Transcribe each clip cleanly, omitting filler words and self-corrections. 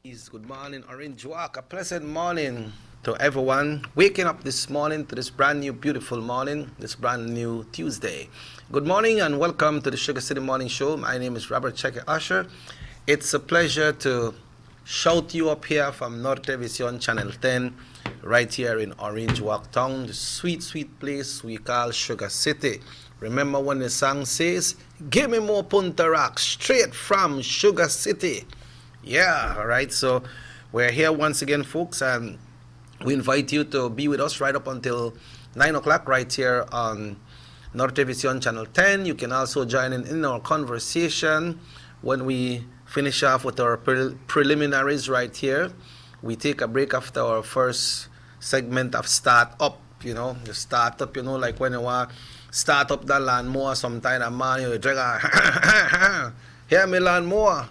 Good morning, Orange Walk. A pleasant morning to everyone waking up this morning to this brand new, beautiful morning, this brand new Tuesday. Good morning and welcome to the Sugar City Morning Show. My name is Robert Checker Usher. It's a pleasure to shout you up here from Norte Vision Channel 10, right here in Orange Walk Town, the sweet, sweet place we call Sugar City. Remember when the song says, "Give me more Punta Rock, straight from Sugar City." Yeah, all right. So we're here once again, folks, and we invite you to be with us right up until 9 o'clock right here on Norte Vision Channel 10. You can also join in our conversation when we finish off with our preliminaries right here. We take a break after our first segment of start up, the start up, like when you want start up the lawnmower sometime a man, you drag a hear me lawnmower.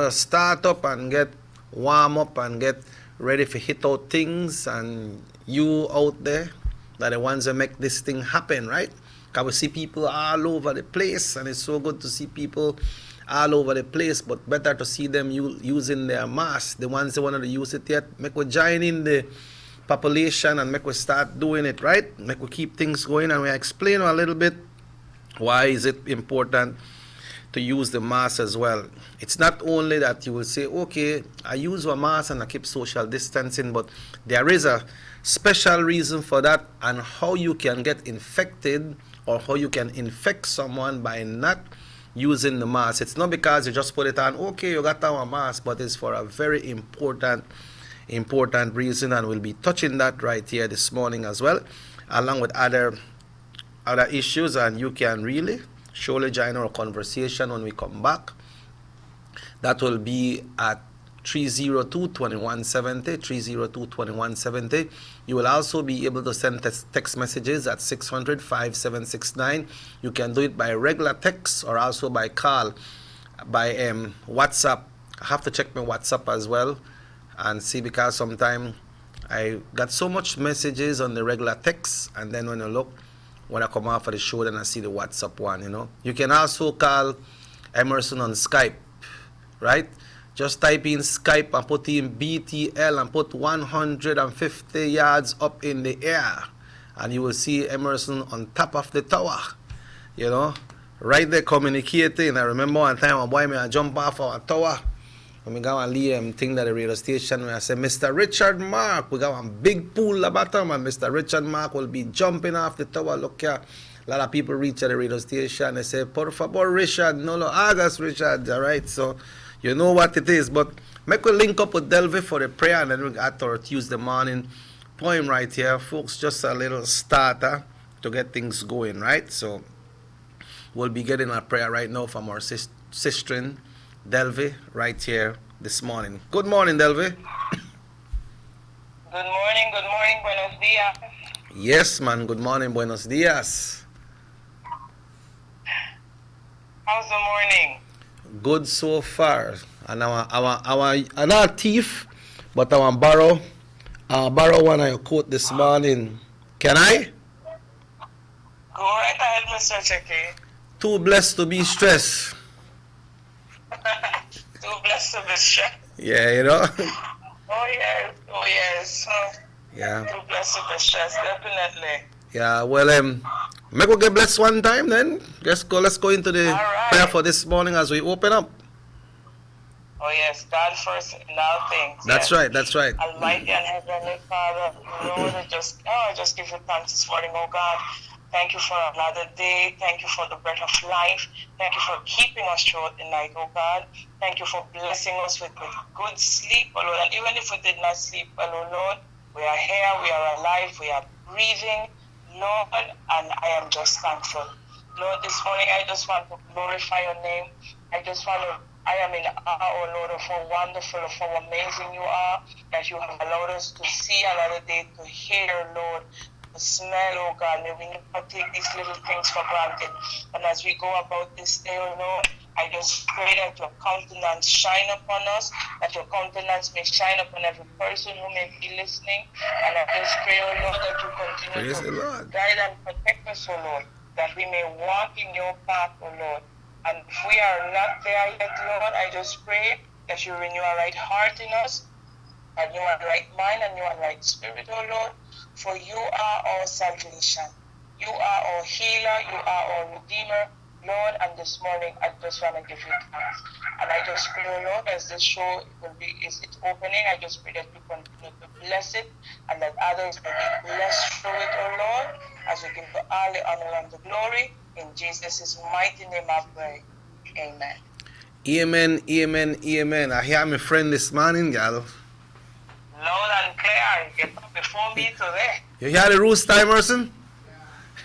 Start up and get warm up and get ready to hit out things, and you out there that the ones that make this thing happen, right? Because we see people all over the place, and it's so good to see people all over the place, but better to see them using their mask. The ones that want to use it yet, make we join in the population and make we start doing it, right? Make we keep things going, and we explain a little bit why is it important to use the mask as well. It's not only that you will say, okay, I use a mask and I keep social distancing, but there is a special reason for that, and how you can get infected or how you can infect someone by not using the mask. It's not because you just put it on, okay, you got our mask, but it's for a very important reason, and we'll be touching that right here this morning as well, along with other issues, and you can really surely join our conversation when we come back. That will be at 302-2170, 302-2170. You will also be able to send text messages at 600-5769. You can do it by regular text or also by call, by WhatsApp. I have to check my WhatsApp as well and see, because sometimes I got so much messages on the regular text, and then when I come off of the show, then I see the WhatsApp one, You can also call Emerson on Skype, right? Just type in Skype and put in BTL and put 150 yards up in the air, and you will see Emerson on top of the tower, right there communicating. I remember one time a boy I jump off of a tower. When we go and leave thing at the radio station, where I say, "Mr. Richard Mark, we got one big pool at the bottom, and Mr. Richard Mark will be jumping off the tower." Look here, a lot of people reach at the radio station. They say, "Por favor, Richard, no hagas, Richard." All right, so you know what it is. But make we link up with Delve for the prayer, and then we got our Tuesday morning poem right here, folks. Just a little starter to get things going, right? So we'll be getting our prayer right now from our sister Delve right here this morning. Good morning, Delve. Good morning, buenos dias. Yes, man, good morning, buenos dias. How's the morning? Good so far. And I'm not a thief, but I want borrow one of your coat this morning. Can I? Go right ahead, Mr. Checky. Too blessed to be stressed. Too blessed to be stressed. Yeah, Oh yes. Yeah. Too blessed to be stressed, definitely. Yeah, well, make we get blessed one time then. Let's go into the prayer for this morning as we open up. Oh yes, God first in all things. That's yes. right. Almighty and Heavenly Father, Lord, I just give you thanks this morning, oh God. Thank you for another day. Thank you for the breath of life. Thank you for keeping us throughout the night, oh God. Thank you for blessing us with good sleep, oh Lord. And even if we did not sleep, oh Lord, we are here, we are alive, we are breathing, Lord, and I am just thankful. Lord, this morning I just want to glorify your name. I am in awe, oh Lord, of how wonderful, of how amazing you are, that you have allowed us to see another day, to hear, Lord, to smell, oh God. May we never take these little things for granted. And as we go about this day, oh Lord, I just pray that your countenance shine upon us, that your countenance may shine upon every person who may be listening. And I just pray, oh Lord, that you continue to guide and protect us, oh Lord, that we may walk in your path, oh Lord. And if we are not there yet, Lord, I just pray that you renew a right heart in us, a new and right mind, a new and right spirit, O Lord. For you are our salvation. You are our healer. You are our redeemer, Lord. And this morning, I just want to give you thanks. And I just pray, O Lord, as this show is opening, I just pray that you continue to bless it and that others will be blessed through it, O Lord, as we give you all the honor and the glory. In Jesus' mighty name I pray. Amen. Amen, amen, amen. I hear my friend this morning, gal. Loud and clear. Get up before me today. You hear the rooster, Emerson?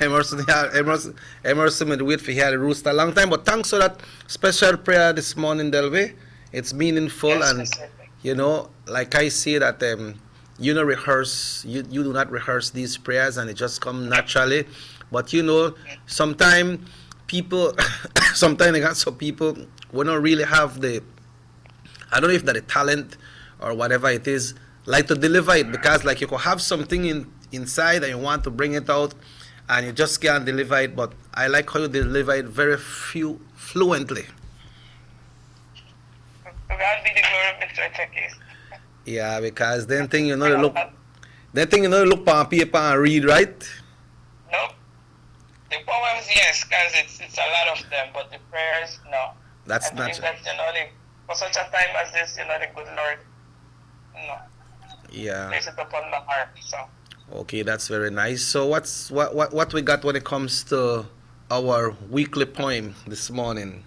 Emerson would wait for hear the rooster a long time, but thanks for that special prayer this morning, Delve. It's meaningful, Yes, and Mr. you know, like I say that you know, rehearse. You do not rehearse these prayers, and it just come naturally. But you know, sometimes people, sometimes they got some people we don't really have the, I don't know if that the talent or whatever it is, like to deliver it, because like you could have something inside and you want to bring it out and you just can't deliver it. But I like how you deliver it very fluently. To God be the glory, Mr. Chekis. Yeah, because then thing you know they look, look on paper and read, right? Nope. The poems, yes, because it's a lot of them, but the prayers, no. That's I not. think that, you know, for such a time as this, you know, the good Lord, no. Yeah. Place it upon the heart, so. Okay, that's very nice. So what we got when it comes to our weekly poem this morning?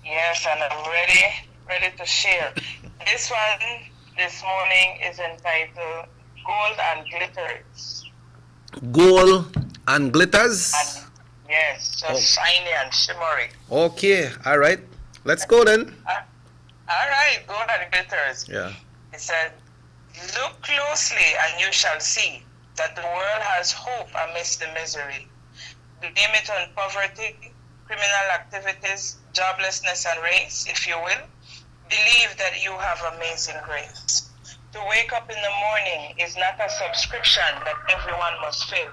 Yes, and I'm ready to share. This one this morning is entitled Gold and Glitters. Gold and glitters? And yes, just shiny and shimmery. Okay, all right. Let's go then. All right, gold and glitters. Yeah. It said, look closely and you shall see that the world has hope amidst the misery. Blame it on poverty, criminal activities, joblessness and race, if you will. Believe that you have amazing grace. To wake up in the morning is not a subscription that everyone must fill.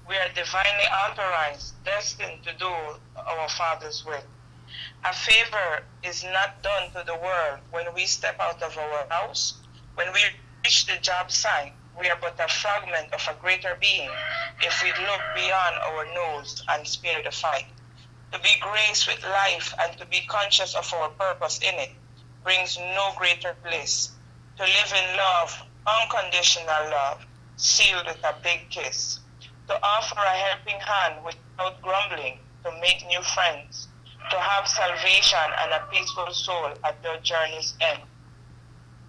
We are divinely authorized, destined to do our Father's will. A favor is not done to the world when we step out of our house. When we reach the job site, we are but a fragment of a greater being if we look beyond our nose and spare the fight. To be graced with life and to be conscious of our purpose in it brings no greater bliss. To live in love, unconditional love, sealed with a big kiss. To offer a helping hand without grumbling, to make new friends. To have salvation and a peaceful soul at your journey's end.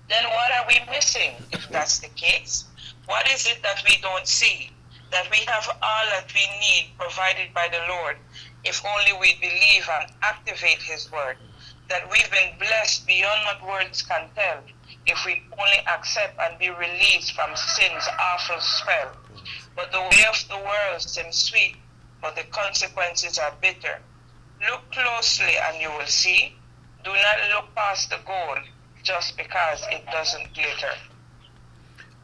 Then what are we missing if that's the case? What is it that we don't see? That we have all that we need provided by the Lord if only we believe and activate His word. That we've been blessed beyond what words can tell if we only accept and be released from sin's awful spell. But the way of the world seems sweet, but the consequences are bitter. Look closely and you will see. Do not look past the gold just because it doesn't glitter.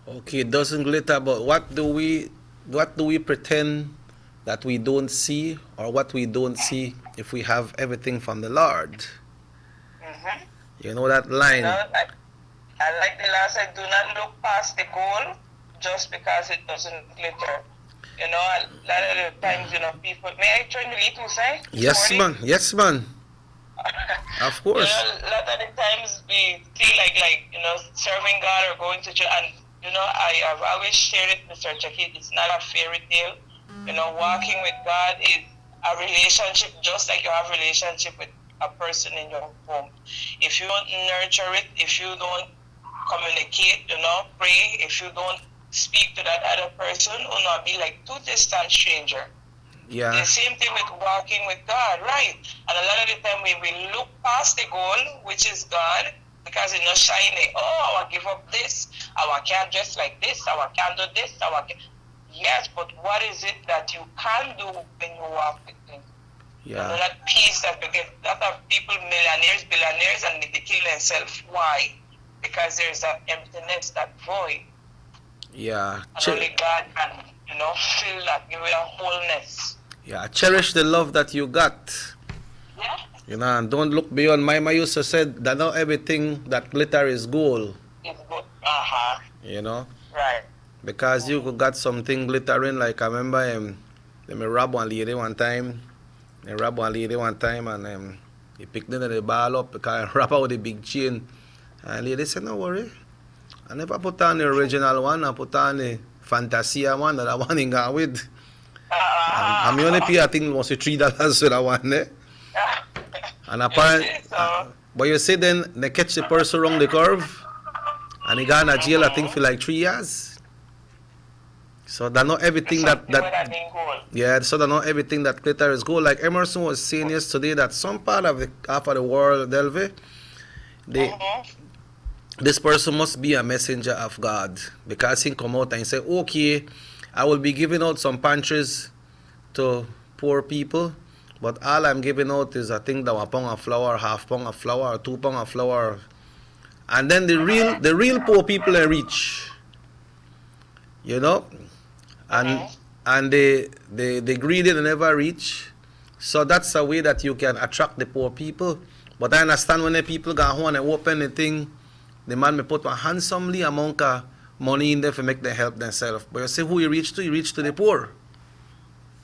Okay, it doesn't glitter, but what do we pretend that we don't see, or what we don't see if we have everything from the Lord? Mm-hmm. You know that line? No, I like the last line, do not look past the goal just because it doesn't glitter. You know, a lot of the times, you know, people, may I join the little say? Yes, man. Yes, man. Of course. You know, a lot of the times we feel like, you know, serving God or going to church, and, you know, I have always shared it, Mr. Jackie, it's not a fairy tale. You know, walking with God is a relationship just like you have a relationship with a person in your home. If you don't nurture it, if you don't communicate, you know, pray, if you don't speak to that other person, or not be like two distant stranger. Yeah. The same thing with walking with God, right? And a lot of the time when we look past the goal, which is God, because it's not shiny. Oh, I will give up this. I can't dress like this. I can't do this. Yes, but what is it that you can do when you walk with Him? Yeah. You know, that peace that we get. A lot of people, millionaires, billionaires, and they kill themselves. Why? Because there's that emptiness, that void. Yeah. And only God can, you know, fill that, give it a wholeness. Yeah. Cherish the love that you got. Yeah. You know, and don't look beyond. My mama used to say that not everything that glitter is gold. It's good. Uh-huh. You know, Right. because you could got something glittering. Like I remember let me rob one lady one time. I robbed one lady one time and he picked the ball up because I wrap out the big chain. And the lady said, no worry. I never put on the original one. I put on the Fantasia one that I want to go with. And I only pay, I think, was $3 for that one there. And apparently, but you see then, they catch the person around the curve. And he got in jail, I think, for like 3 years. So that not everything that yeah, so that not everything that glitter is gold. Like Emerson was saying yesterday that some part of the world, Delve, this person must be a messenger of God, because he come out and say, okay, I will be giving out some pantries to poor people, but all I'm giving out is I think that 1 pound of flour, half pound of flour, or 2 pound of flour, and then the real poor people are rich, you know. And the greedy they never reach. So that's a way that you can attract the poor people. But I understand when the people go home and open the thing, the man may put a handsomely amount of money in there to make them help themselves. But you see who you reach to? You reach to the poor.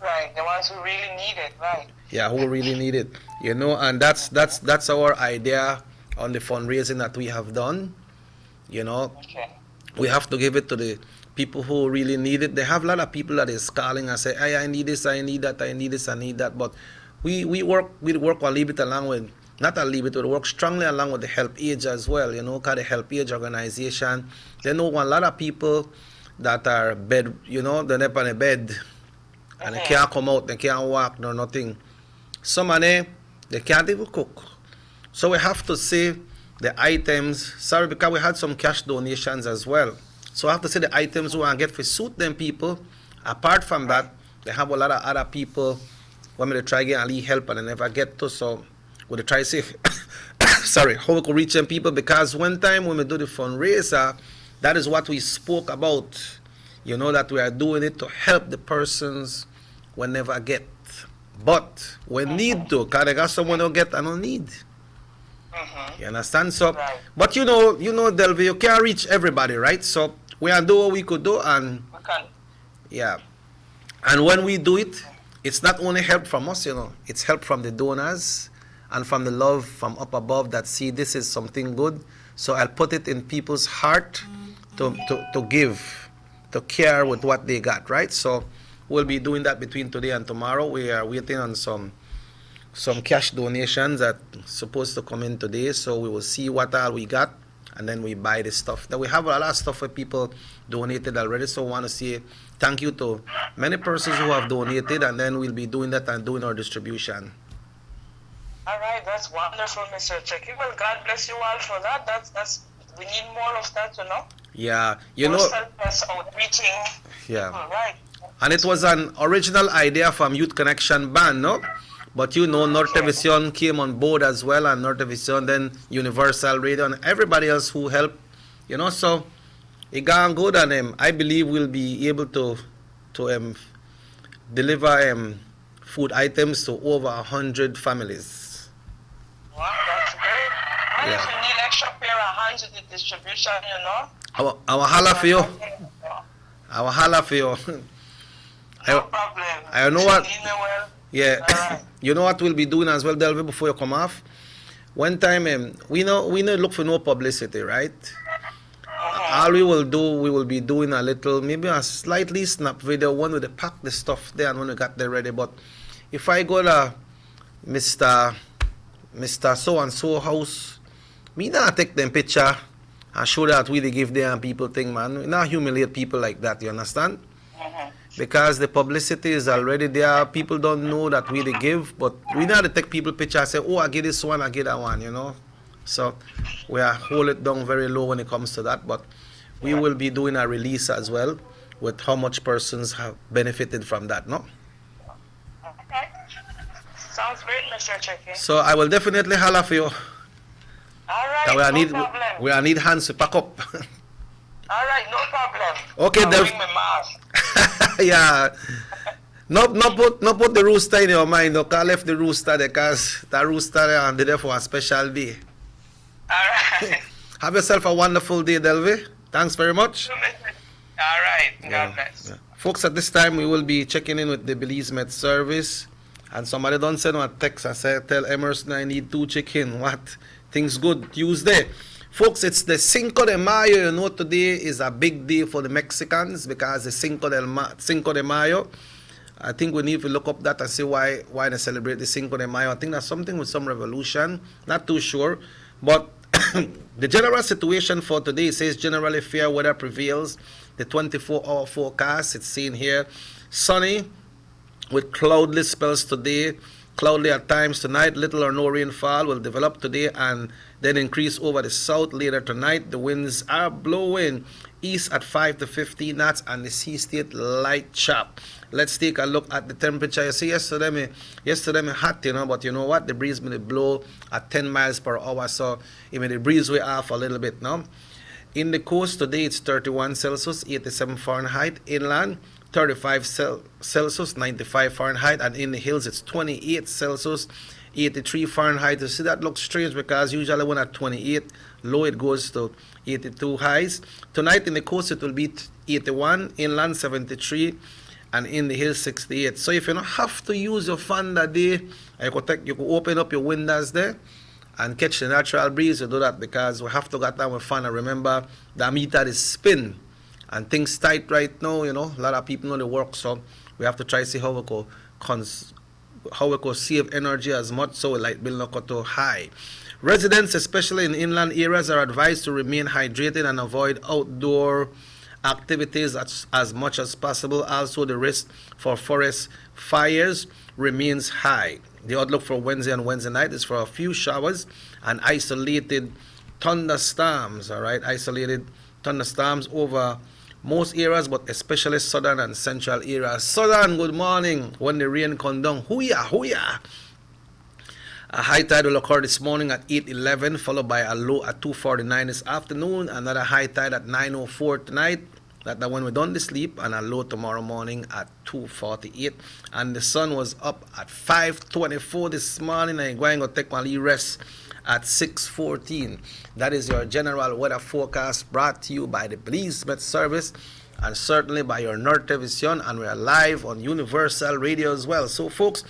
Right, the ones who really need it, right. Yeah, who really need it. You know, and that's our idea on the fundraising that we have done. You know, Okay. we have to give it to the people who really need it. They have a lot of people that is calling and say, hey, I need this, I need that, I need this, I need that. But we work a little bit along with, not a little bit, we work strongly along with the Help Age as well, you know, because the Help Age organization, they know a lot of people that are bed, you know, they're up on a bed and they can't come out, they can't walk, no nothing. Some of them, they can't even cook. So we have to save the items, sorry, because we had some cash donations as well. So I have to say the items we want to get for suit them people. Apart from that, they have a lot of other people when they try to get a little help and they never get to. So we try to say, sorry, how we could reach them people, because one time when we do the fundraiser, that is what we spoke about. You know, that we are doing it to help the persons we never get. But we need to, because they got someone who get and don't need. You understand? So, but you know, Delvi, you can't reach everybody, right? So we are doing what we could do, and We can. yeah. And when we do it, it's not only help from us, you know, it's help from the donors and from the love from up above that see this is something good. So I'll put it in people's heart to give, to care with what they got, right? So we'll be doing that between today and tomorrow. We are waiting on some cash donations that supposed to come in today, so we will see what all we got, and then we buy the stuff. Then we have a lot of stuff where people donated already, so I want to say thank you to many persons who have donated, and then we'll be doing that and doing our distribution. All right, that's wonderful, Mr. Checky. Well, God bless you all for that. That's we need more of that, you know. Yeah, you More know, selfless outreaching. yeah. All right. And it was an original idea from Youth Connection Band, no? But you know, Nortevision came on board as well, and Nortevision, then Universal Radio, and everybody else who helped, you know. So it got good, and I believe we'll be able to deliver food items to over 100 families. Wow, that's great. And Yeah. if you need extra pair of hands with the distribution, you know. Our holla for you. Our holla for you. No problem. I know what- You know well. Yeah. Alright. You know what we'll be doing as well, Delvi, before you come off? One time, we know look for no publicity, right? All we will do, we will be doing a little, maybe a slightly snap video, one with the pack the stuff there and when we got there ready. But if I go to Mr. So-and-so house, me not take them picture and show that we they give them people thing, man. We not humiliate people like that, you understand? Because the publicity is already there. People don't know that we they give, but we not to take people picture and say, oh, I get this one, I get that one, you know. So we are hold it down very low when it comes to that, but we will be doing a release as well with how much persons have benefited from that, no? Okay. Sounds great, Mr. Checky. So I will definitely holler for you. All right, no problem. We need hands to pack up. All right, no problem. Okay, I'll Del- bring my mask. Yeah. No put the rooster in your mind. No, cause left the rooster there, cause the rooster and there for a special day. Alright. Have yourself a wonderful day, Delvi. Thanks very much. Alright. God bless. Yeah. Folks, at this time we will be checking in with the Belize Met Service. And somebody don't send a text and say, tell Emerson I need 2 chicken. What? Things good Tuesday. Folks, it's the Cinco de Mayo. You know, today is a big day for the Mexicans because the Cinco de Mayo. I think we need to look up that and see why they celebrate the Cinco de Mayo. I think that's something with some revolution. Not too sure. But the general situation for today says generally fair weather prevails. The 24-hour forecast, it's seen here. Sunny with cloudless spells today. Cloudy at times tonight. Little or no rainfall will develop today and then increase over the south later tonight. The winds are blowing east at 5 to 15 knots and the sea state light chop. Let's take a look at the temperature. You see, yesterday me hot, you know, but you know what? The breeze may blow at 10 miles per hour, so it may the breeze way off a little bit now. In the coast today, it's 31 Celsius, 87 Fahrenheit. Inland, 35 Celsius, 95 Fahrenheit. And in the hills, it's 28 Celsius, 83 Fahrenheit. You see, that looks strange because usually when at 28, low it goes to 82 highs. Tonight in the coast, it will be 81, inland 73, and in the hills 68. So if you don't have to use your fan that day, you could open up your windows there and catch the natural breeze. You do that because we have to get down with fan. And remember, the meter is spin and things tight right now. You know, a lot of people know the work, so we have to try to see how we could save energy as much so light bill not go too high. Residents, especially in inland areas, are advised to remain hydrated and avoid outdoor activities as much as possible. Also, the risk for forest fires remains high. The outlook for Wednesday and Wednesday night is for a few showers and isolated thunderstorms. All right, isolated thunderstorms over most areas, but especially southern and central areas. Southern, good morning. When the rain come down, hooyah. A high tide will occur this morning at 8:11, followed by a low at 2:49 this afternoon. Another high tide at 9:04 tonight. That's when we're done to sleep, and a low tomorrow morning at 2:48. And the sun was up at 5:24 this morning. I'm going to take my little rest at 6:14. That is your general weather forecast brought to you by the Belize Met Service and certainly by your North Television, and we are live on Universal Radio as well. So folks,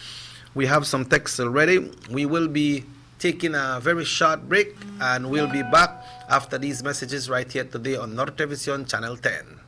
we have some texts already. We will be taking a very short break and we'll be back after these messages right here today on North Television Channel 10.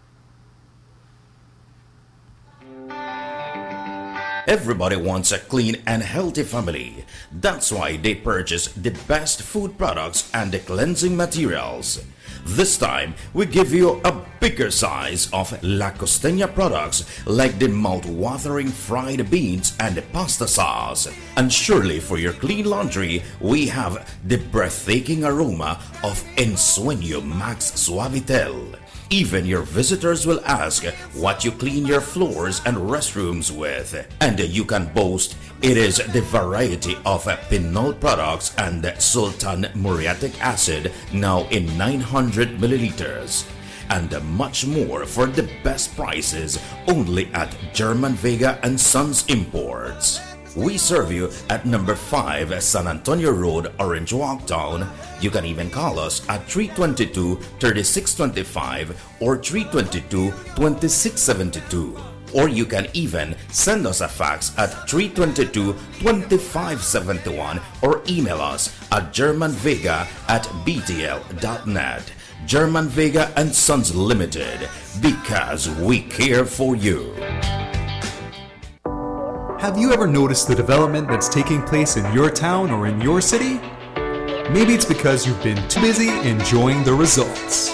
Everybody wants a clean and healthy family. That's why they purchase the best food products and the cleansing materials. This time, we give you a bigger size of La Costeña products like the mouth-watering fried beans and the pasta sauce. And surely for your clean laundry, we have the breathtaking aroma of Ensueño Max Suavitel. Even your visitors will ask what you clean your floors and restrooms with. And you can boast it is the variety of Pinol products and Sultan muriatic acid now in 900 milliliters. And much more for the best prices only at German Vega and Sons Imports. We serve you at number 5 San Antonio Road, Orange Walk Town. You can even call us at 322-3625 or 322-2672. Or you can even send us a fax at 322-2571 or email us at germanvega@btl.net. German Vega and Sons Limited, because we care for you. Have you ever noticed the development that's taking place in your town or in your city? Maybe it's because you've been too busy enjoying the results.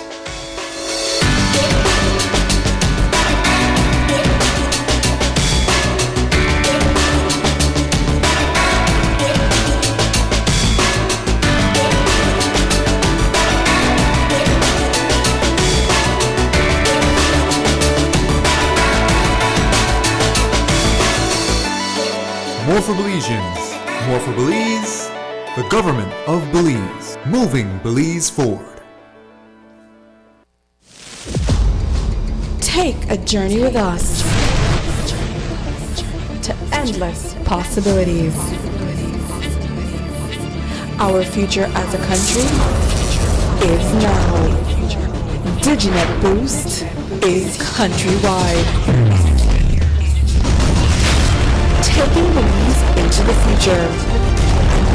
More for Belizeans, more for Belize, the government of Belize, moving Belize forward. Take a journey with us. to endless possibilities. Our future as a country is now. Diginet Boost is countrywide. Taking the leaps into the future.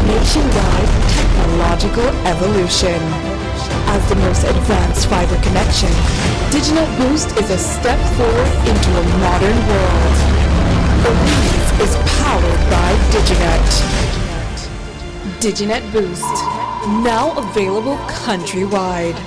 Nationwide technological evolution. As the most advanced fiber connection, Diginet Boost is a step forward into a modern world. The Leads is powered by Diginet. Diginet Boost, now available countrywide.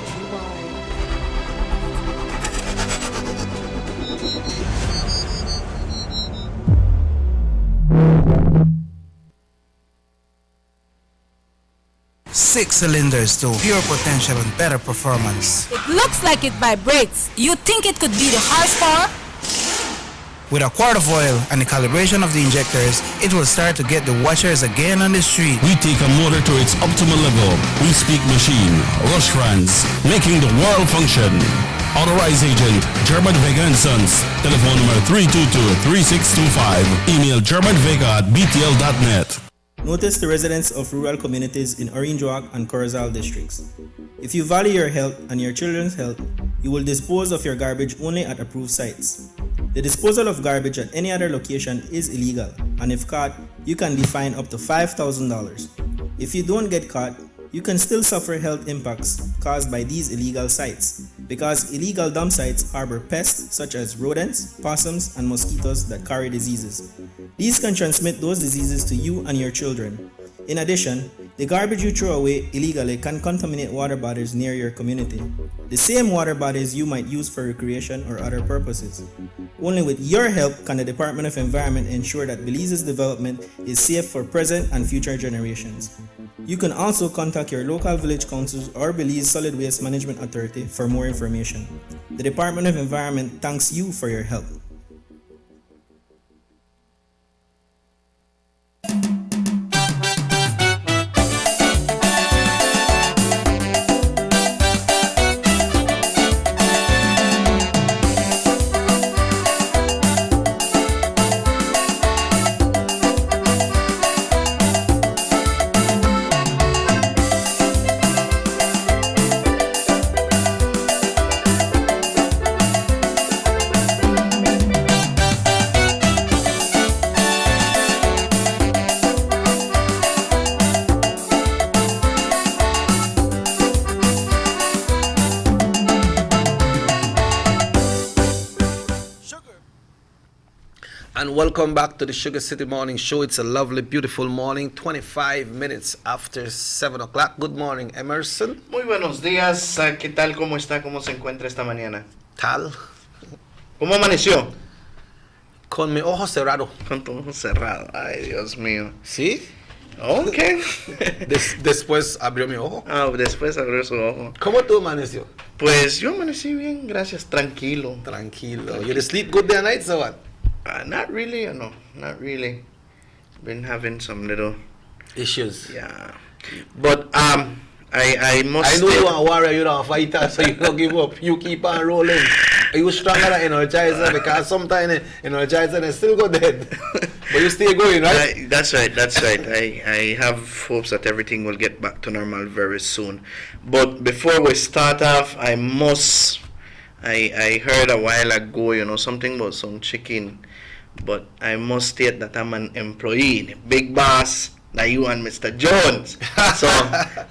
Six cylinders to pure potential and better performance. It looks like it vibrates. You think it could be the horsepower? With a quart of oil and the calibration of the injectors, it will start to get the watchers again on the street. We take a motor to its optimal level. We speak machine, Rush Franz, making the world function. Authorized agent, German Vega & Sons. Telephone number 322-3625. Email germanvega@btl.net. Notice the residents of rural communities in Orinjoak and Corozal districts. If you value your health and your children's health, you will dispose of your garbage only at approved sites. The disposal of garbage at any other location is illegal, and if caught, you can be fined up to $5,000. If you don't get caught, you can still suffer health impacts caused by these illegal sites, because illegal dump sites harbor pests such as rodents, possums, and mosquitoes that carry diseases. These can transmit those diseases to you and your children. In addition, the garbage you throw away illegally can contaminate water bodies near your community, the same water bodies you might use for recreation or other purposes. Only with your help can the Department of Environment ensure that Belize's development is safe for present and future generations. You can also contact your local village councils or Belize Solid Waste Management Authority for more information. The Department of Environment thanks you for your help. And welcome back to the Sugar City Morning Show. It's a lovely, beautiful morning, 25 minutes after 7 o'clock. Good morning, Emerson. Muy buenos días. ¿Qué tal? ¿Cómo está? ¿Cómo se encuentra esta mañana? Tal. ¿Cómo amaneció? Con mi ojo cerrado. Con tu ojo cerrado. Ay, Dios mío. ¿Sí? Ok. Después abrió mi ojo. Después abrió su ojo. ¿Cómo tú amaneció? Pues yo amanecí bien, gracias. Tranquilo. Tranquilo. You sleep good day and night, so what? Not really, no. Not really. Been having some little issues. Yeah. But I must. I know you are a warrior, you're a fighter, so you don't give up. You keep on rolling. You stronger than Energizer because sometimes Energizer is still go dead. But you stay going, right? That's right. I have hopes that everything will get back to normal very soon. But before we start off, I heard a while ago, something about some chicken. But I must state that I'm an employee, big boss, like you and Mr. Jones. So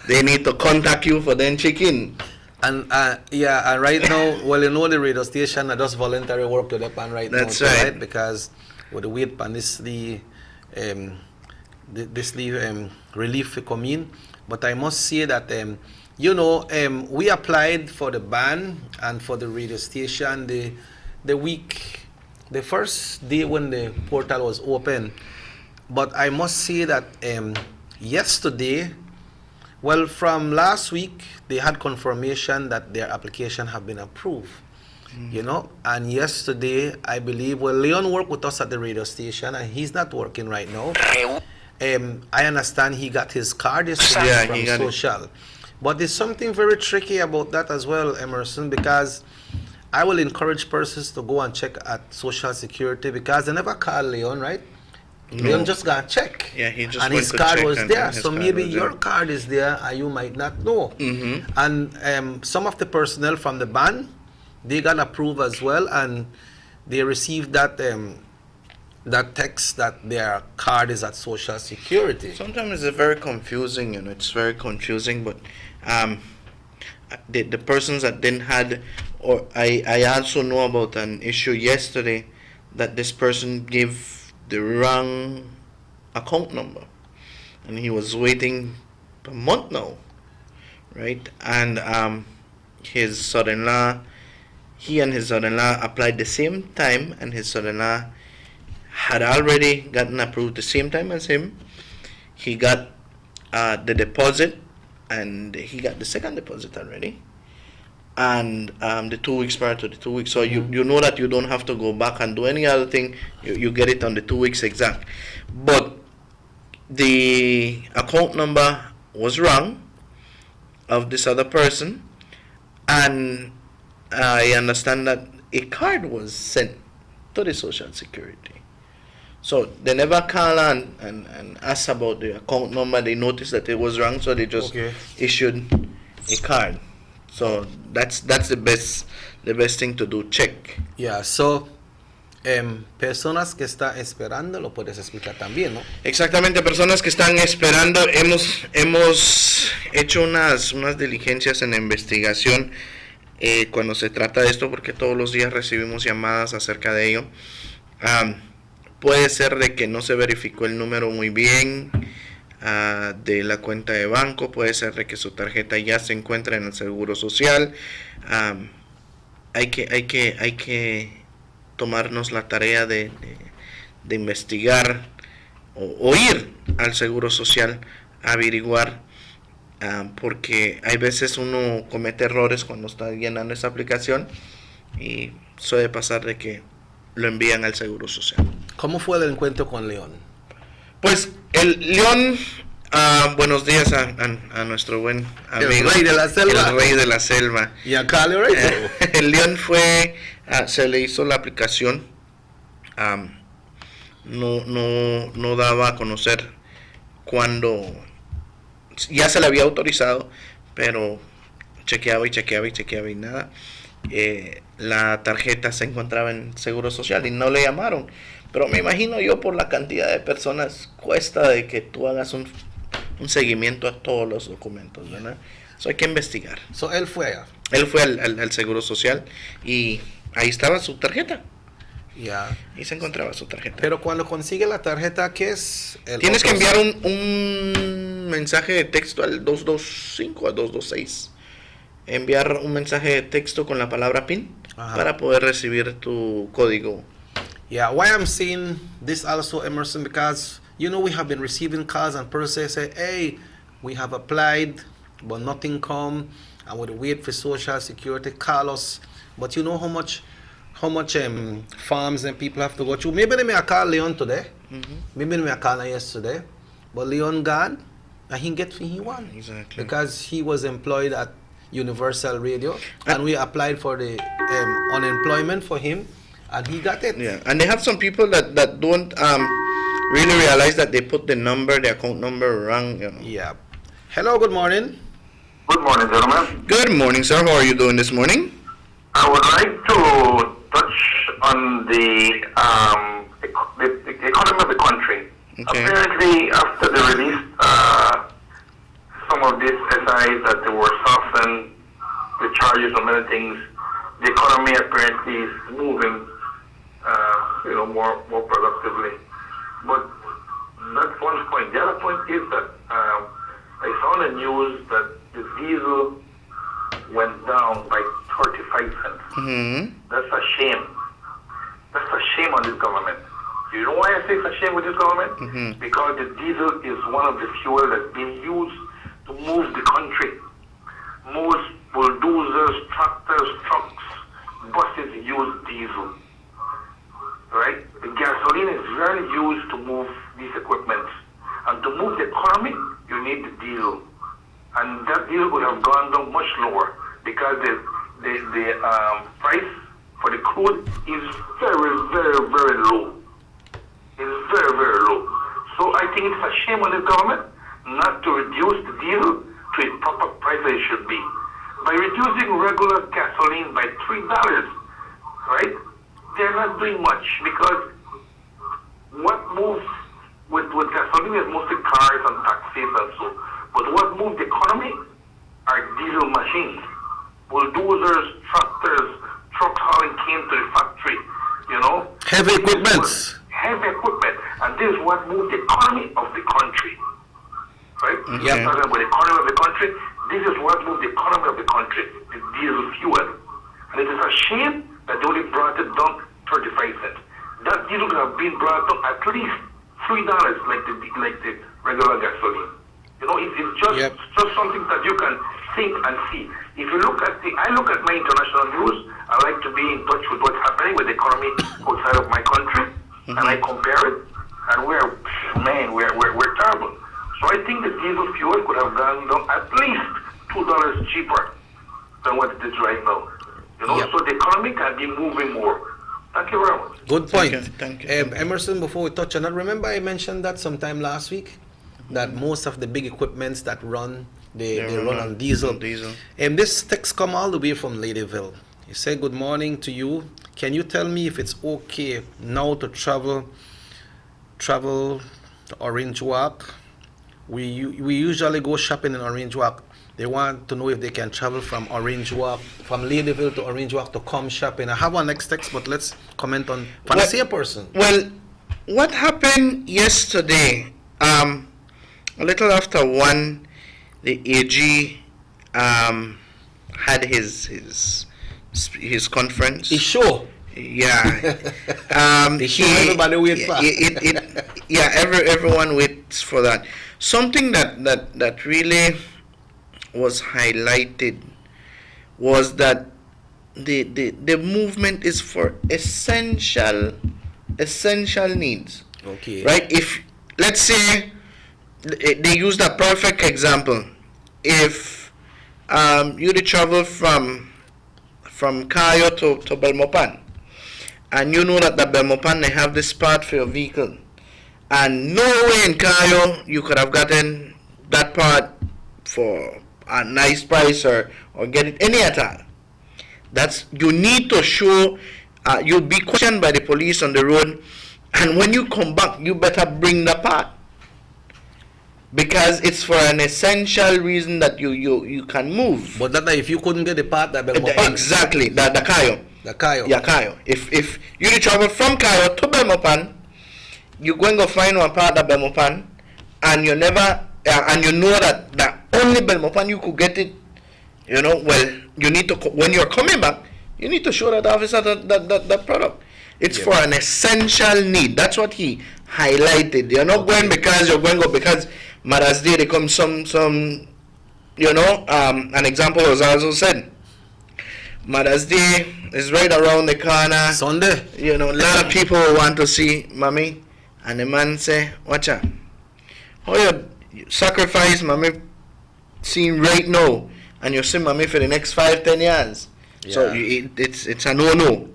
they need to contact you for them chicken. And and right now, well, the radio station, I just voluntary work to them right now. That's right. Because with the weight and this relief come in. But I must say that we applied for the ban and for the radio station the first day when the portal was open. But I must say that yesterday, well, from last week, they had confirmation that their application have been approved. And yesterday, I believe, Leon worked with us at the radio station, and he's not working right now. I understand he got his card yesterday from social. But there's something very tricky about that as well, Emerson, because I will encourage persons to go and check at Social Security because they never call Leon, right? Leon just got a check. Yeah, he just and went his to card check was and there. his So card maybe was your there. card is there and you might not know. And some of the personnel from the band, they got approved as well, and they received that that text that their card is at Social Security. Sometimes it's very confusing, it's very confusing, but the persons that didn't had, or I also know about an issue yesterday that this person gave the wrong account number, and he was waiting a month now, right? And his son-in-law, he and his son-in-law applied the same time, and his son-in-law had already gotten approved the same time as him. He got the deposit, and he got the second deposit already, and the 2 weeks prior to the 2 weeks. So you know that you don't have to go back and do any other thing. You get it on the 2 weeks exact. But the account number was wrong of this other person, and I understand that a card was sent to the Social Security. So they never call and ask about the account number. They noticed that it was wrong, so they just issued a card. So that's the best thing to do. Check. Yeah, so personas que están esperando, lo puedes explicar también, ¿no? Exactamente, personas que están esperando. Hemos hecho unas diligencias en la investigación cuando se trata de esto, porque todos los días recibimos llamadas acerca de ello. Puede ser de que no se verificó el número muy bien de la cuenta de banco, puede ser de que su tarjeta ya se encuentra en el Seguro Social. Hay que tomarnos la tarea de investigar o ir al Seguro Social a averiguar, porque hay veces uno comete errores cuando está llenando esa aplicación y suele pasar de que lo envían al Seguro Social. ¿Cómo fue el encuentro con León? Pues el León, buenos días a nuestro buen amigo, el rey de la selva. El rey de la selva. Y a Cali, el León fue, se le hizo la aplicación, no daba a conocer cuando ya se le había autorizado, pero chequeaba y nada. La tarjeta se encontraba en Seguro Social y no le llamaron, pero me imagino yo, por la cantidad de personas, cuesta de que tú hagas un seguimiento a todos los documentos, ¿verdad? Eso hay que investigar. So, él fue al Seguro Social y ahí estaba su tarjeta. Ya. Y se encontraba su tarjeta. Pero cuando consigue la tarjeta, ¿qué es? Tienes que enviar un mensaje de texto al 225 a 226. Enviar un mensaje de texto con la palabra PIN para poder recibir tu código. Yeah, why I'm saying this also, Emerson, because we have been receiving calls and persons say, hey, we have applied but nothing come, and we wait for Social Security, call us. But you know how much forms and people have to go through. Maybe they may have called Leon today, maybe they may have called him yesterday, but Leon gone and he get what he want. Exactly. Because he was employed at Universal Radio, and we applied for the unemployment for him, and he got it. Yeah, and they have some people that don't really realize that they put the account number wrong. Yeah. Hello, good morning. Good morning, gentlemen. Good morning, sir. How are you doing this morning? I would like to touch on the economy of the country. Okay. Apparently, after the release, some of these SIs that they were softened, the charges on many things, the economy apparently is moving, more productively. But that's one point. The other point is that I saw on the news that the diesel went down by 35 cents. Mm-hmm. That's a shame. That's a shame on this government. You know why I say it's a shame with this government? Mm-hmm. Because the diesel is one of the fuel that's being used to move the country. Most bulldozers, tractors, trucks, buses use diesel. Right? The gasoline is rarely used to move these equipments. And to move the economy, you need the diesel. And that diesel would have gone down much lower because the price for the crude is very, very, very low. is very, very low. So I think it's a shame on the government not to reduce the diesel to its proper price that it should be. By reducing regular gasoline by $3, right, they're not doing much, because what moves with gasoline is mostly cars and taxis and so. But what moves the economy are diesel machines. Bulldozers, tractors, trucks hauling cane to the factory, you know. Heavy equipments. Heavy equipment. And this is what moves the economy of the country. Right? Yeah. Talking about the economy of the country, this is what moves the economy of the country, the diesel fuel. And it is a shame that they only brought it down 35 cents. That diesel could have been brought down at least $3 like the regular gasoline. You know, it's just something that you can think and see. If you look at I look at my international news, I like to be in touch with what's happening with the economy outside of my country, and I compare it, and we're terrible. So I think the diesel fuel could have gone down at least $2 cheaper than what it is right now. You know, so the economy can be moving more. Thank you very much. Good point. Thank you. Emerson, before we touch on that, remember I mentioned that sometime last week, that most of the big equipments that run, they run on diesel. This text come all the way from Ladyville. He said, good morning to you. Can you tell me if it's okay now to travel to Orange Walk? We usually go shopping in Orange Walk. They want to know if they can travel from Orange Walk, from Ladyville to Orange Walk to come shopping. I have one next text, but let's comment on for the same person. Well, what happened yesterday, a little after 1, the AG had his conference. His show. Yeah. The show everybody waits for. Everyone waits for that. Something that really was highlighted was that the movement is for essential needs. Okay. Right? If, let's say, they used a perfect example. If you travel from Cayo to Belmopan, and you know that the Belmopan, they have this part for your vehicle, and no way in Cayo you could have gotten that part for a nice price or get it any at all. You need to show, you'll be questioned by the police on the road, and when you come back, you better bring the part, because it's for an essential reason that you can move. But that if you couldn't get the part that Belmopan. Exactly, the Cayo. The Cayo. Yeah, Cayo. If you travel from Cayo to Belmopan, you're going to find one part of Belmopan, and you never, and you know that only Belmopan you could get it. You know, well, you need to, when you're coming back, you need to show that officer that product. It's for an essential need. That's what he highlighted. You're not going because you're going because Mother's Day they come some you know, an example was also said. Mother's Day is right around the corner. Sunday. You know, a lot of people want to see mommy, and the man say, watch out. How you sacrifice mommy seeing right now, and you see mommy for the next 5-10 years. Yeah. So it's a no.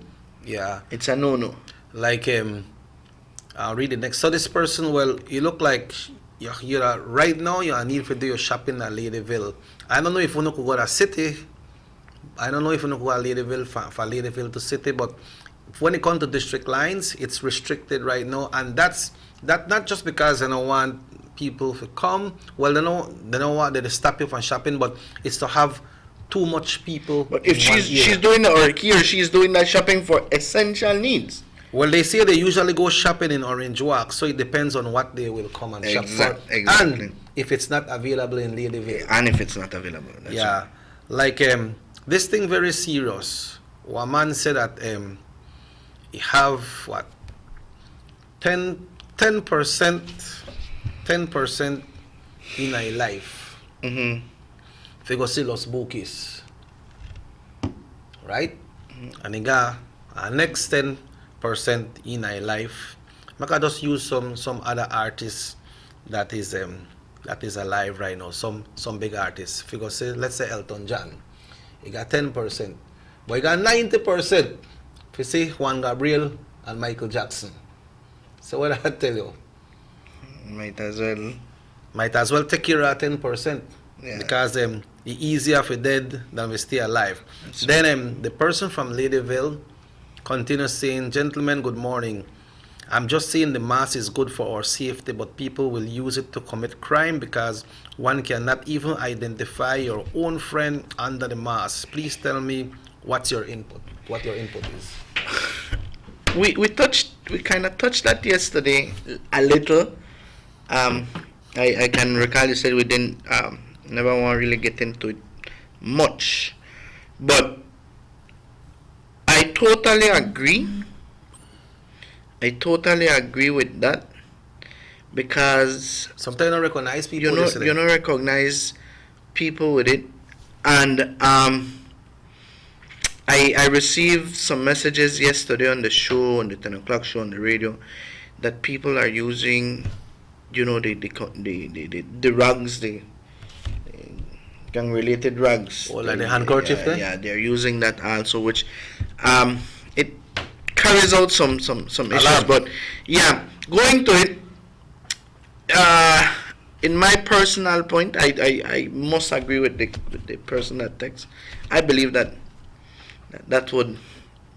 Yeah. It's a no. Like I'll read it next. So this person, well, you look like you're right now you need to do your shopping at Ladyville. I don't know if you could go to city. I don't know if you know who are Ladyville for Ladyville to city, but when it comes to district lines, it's restricted right now, and that's not just because I don't want people to come. Well, they know what they stop you from shopping, but it's to have too much people. But if she's doing that, or he or she is doing that shopping for essential needs. Well, they say they usually go shopping in Orange Walk, so it depends on what they will come and shop for, exactly. And if it's not available in Ladyville. And if it's not available. That's yeah, right. like this thing very serious. One man said that he have what 10% in a life. Mm-hmm. If you go see Los Bukis, right? And he got next 10% in a life. I can just use some other artists that is alive right now. Some big artists. If you go say, let's say Elton John, he got 10%, but he got 90%. If you see Juan Gabriel and Michael Jackson, So what I tell you? Might as well. Might as well take care of 10%. Yeah. Because it's easier if we're dead than we stay alive. Then the person from Ladyville continues saying, gentlemen, good morning. I'm just saying the mask is good for our safety, but people will use it to commit crime because one cannot even identify your own friend under the mask. Please tell me what your input is. We kind of touched that yesterday a little. I can recall you said we didn't never want to really get into it much, but I totally agree. I totally agree with that because sometimes you don't recognize people. You don't recognize people with it, and I received some messages yesterday on the show, on the 10 o'clock show on the radio, that people are using, the rugs, the gang-related rugs. Or like the handkerchief there? Yeah, they're using that also, which it carries out some issues. Alarm. But yeah, going to it, in my personal point, I must agree with the person that texts. I believe that would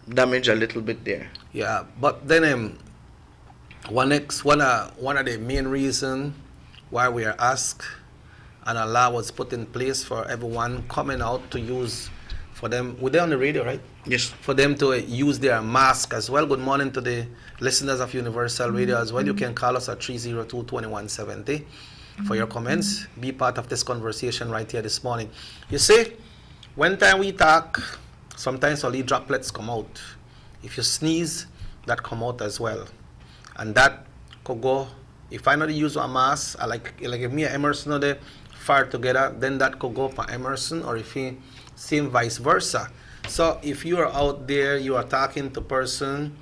damage a little bit there. Yeah, but then one of the main reason why we are asked and a law was put in place for everyone coming out to use, for them, we're there on the radio, right? Yes. For them to use their mask as well. Good morning to the listeners of Universal Radio as well. You can call us at 302-2170 for your comments. Be part of this conversation right here this morning. You see, when time we talk, sometimes only droplets come out. If you sneeze, that come out as well. And that could go, if I not use a mask, like if me and Emerson are there far together, then that could go for Emerson, or if he same vice versa. So if you are out there, you are talking to person,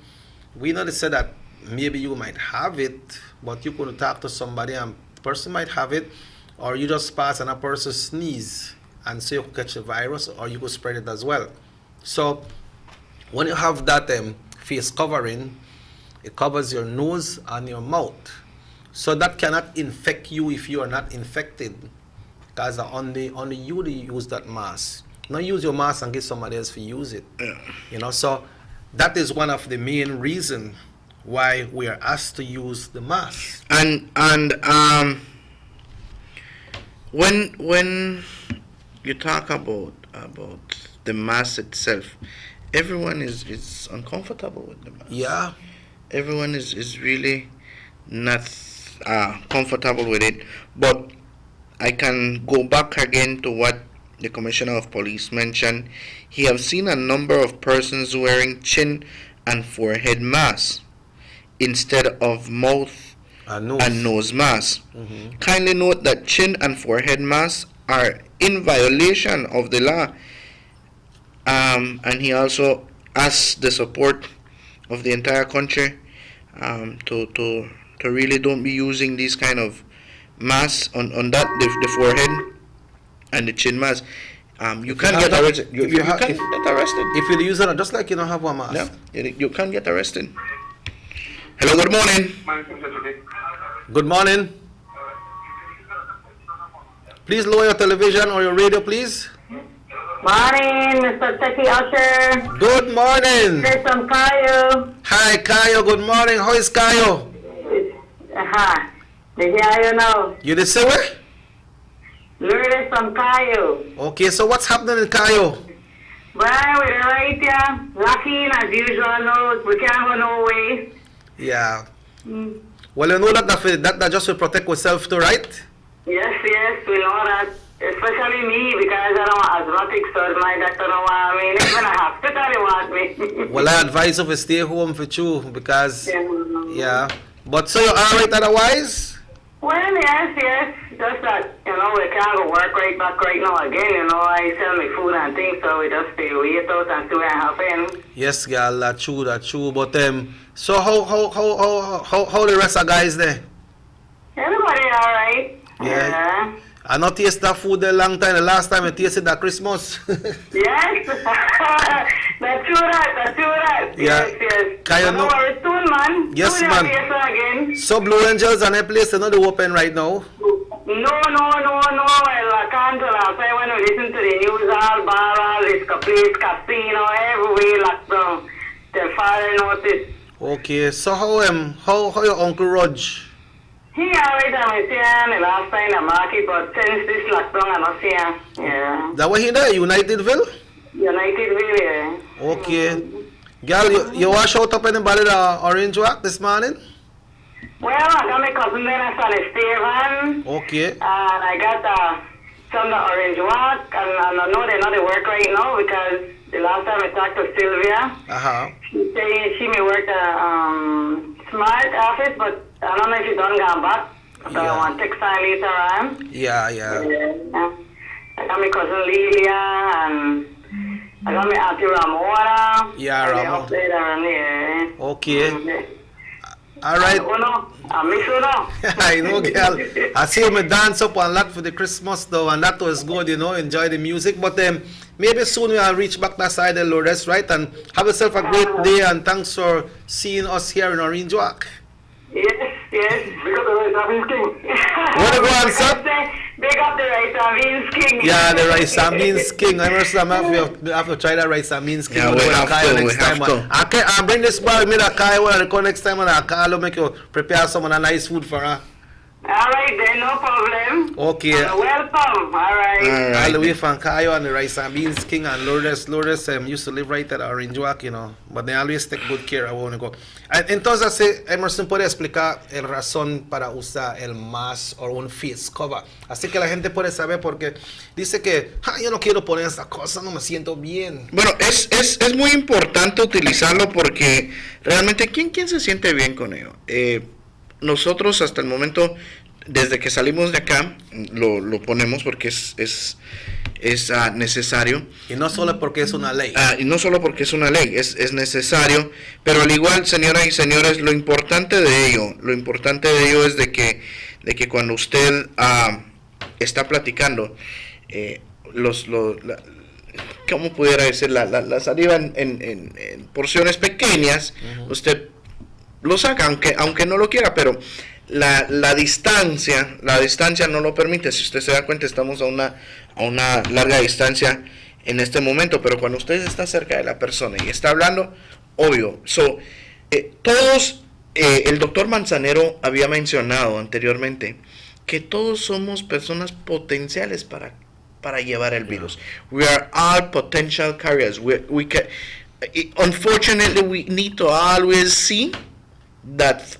we know they say that maybe you might have it, but you could talk to somebody and the person might have it, or you just pass and a person sneeze and so you could catch the virus, or you could spread it as well. So when you have that face covering, it covers your nose and your mouth. So that cannot infect you if you are not infected, because only you use that mask. Not use your mask and get somebody else to use it. Yeah. So that is one of the main reasons why we are asked to use the mask. And when you talk about the mask itself, everyone is uncomfortable with the mask. Yeah. Everyone is really not comfortable with it. But I can go back again to what the Commissioner of Police mentioned. He have seen a number of persons wearing chin and forehead masks instead of mouth and nose masks. Mm-hmm. Kindly note that chin and forehead masks are in violation of the law. And he also asked the support of the entire country to really don't be using these kind of masks on that the forehead and the chin mask. You can get arrested. You can get arrested if you use it, just like you don't have one mask. Yeah, you can get arrested. Hello, good morning. Good morning. Please lower your television or your radio, please. Morning, Mr. Techie Usher. Good morning. There's some Kayo. Hi, Kayo. Good morning. How is Kayo? They hear you now. You did say what? Lourdes from Kayo. Okay, so what's happening in Kayo? Well, we're right here. Locking as usual now. We can't go no way. Yeah. Well, you know that just will protect yourself too, right? Yes, we know that. Especially me, because I don't want asthmatic, so my doctor don't want me. Even a hospital they want me. Well, I advise you to stay home for you, because, yeah. But so you're alright otherwise? Well, yes. Just that, we can't go work right back right now again, I sell me food and things, so we just stay wait out and see what happens. Yes, girl, that's true. But, so how the rest of guys there? Everybody alright. Yeah. I not taste that food a long time. The last time I tasted that Christmas. Yes. That's true, that's true. Yeah. Yes. Can you No know? worries, soon, man. Yes, Soon man. I'll taste again. So Blue Angels and that place, they're not open right now. No. Well, I can't last time when we listen to the news, all bar, all this place, casino, everywhere locked down. The fire notice. Okay, so how your Uncle Rog? He always I see him the last time the market, but since this lockdown, I not see him. Yeah. That way he there, Unitedville? Unitedville, yeah. Okay. Girl, you wash out up anybody the Orange Walk this morning? Well, I got my cousin there, I saw the Stephen. Okay. And I got some the Orange Walk, and I know they're not at work right now because the last time I talked to Sylvia, she said she may work the Smart office, but I don't know if you done gone back. So I want to text her later on. Yeah. I got my cousin Lilia, and I got my auntie Ramona. Yeah, Ramona. Later on, yeah. Okay. All right. I miss you now. I know, girl. I see me dance up a lot for the Christmas though, and that was good, enjoy the music. But maybe soon we'll reach back that side of Lourdes, right? And have yourself a great day, and thanks for seeing us here in Orange Walk. Yes. Big up the Rice and Beans King. What do you want, sir? Big up the Rice and Beans King. Yeah, the Rice and Beans King. I have to try that Rice and Beans King. Yeah, we have to. I'll bring this bar with me that Kai when I call next time, and I'll make you prepare some nice food for her. All right, then, no problem. Okay. Welcome. All right. All the way from Cayo and the Rice and Beans King and Lourdes. Lourdes used to live right at Orange Walk, but they always take good care of when go. Entonces, Emerson puede explicar el razón para usar el mask o un face cover. Así que la gente puede saber porque dice que yo no quiero poner esa cosa, no me siento bien. Bueno, es muy importante utilizarlo porque realmente, ¿quién se siente bien con ello? Nosotros hasta el momento, desde que salimos de acá, lo ponemos porque es necesario. Y no solo porque es una ley. Y no solo porque es una ley, es necesario. Pero al igual, señoras y señores, lo importante de ello es de que cuando usted está platicando, ¿cómo pudiera decir? La saliva en porciones pequeñas, usted lo saca, aunque no lo quiera, pero la distancia no lo permite. Si usted se da cuenta, estamos a una larga distancia en este momento, pero cuando usted está cerca de la persona y está hablando, obvio. Todos, el doctor Manzanero había mencionado anteriormente que todos somos personas potenciales para llevar el virus. We are all potential carriers. We can, unfortunately, we need to always see that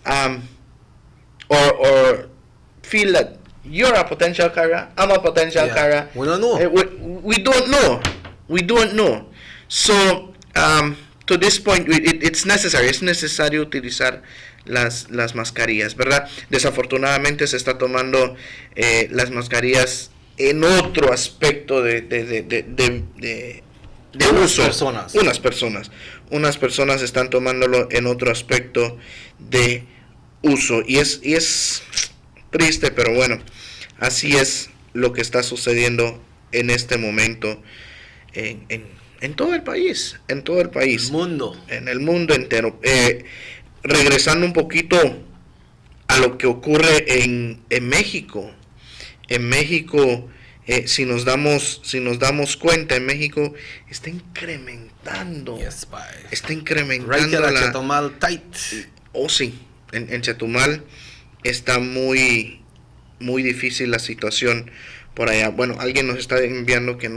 or feel that you're a potential carrier, I'm a potential carrier. We don't know. We don't know. So to this point, it's necessary. Es necesario utilizar las mascarillas, ¿verdad? Desafortunadamente se está tomando las mascarillas en otro aspecto de uso. Unas personas están tomándolo en otro aspecto de uso y es triste, pero bueno, así es lo que está sucediendo en este momento en todo el país, en el mundo entero. Regresando un poquito a lo que ocurre en México. En México, si nos damos cuenta, en México está incrementando. Está incrementando Chetumal tight. Sí, en Chetumal está muy difícil la situación por allá. Bueno, alguien nos está enviando que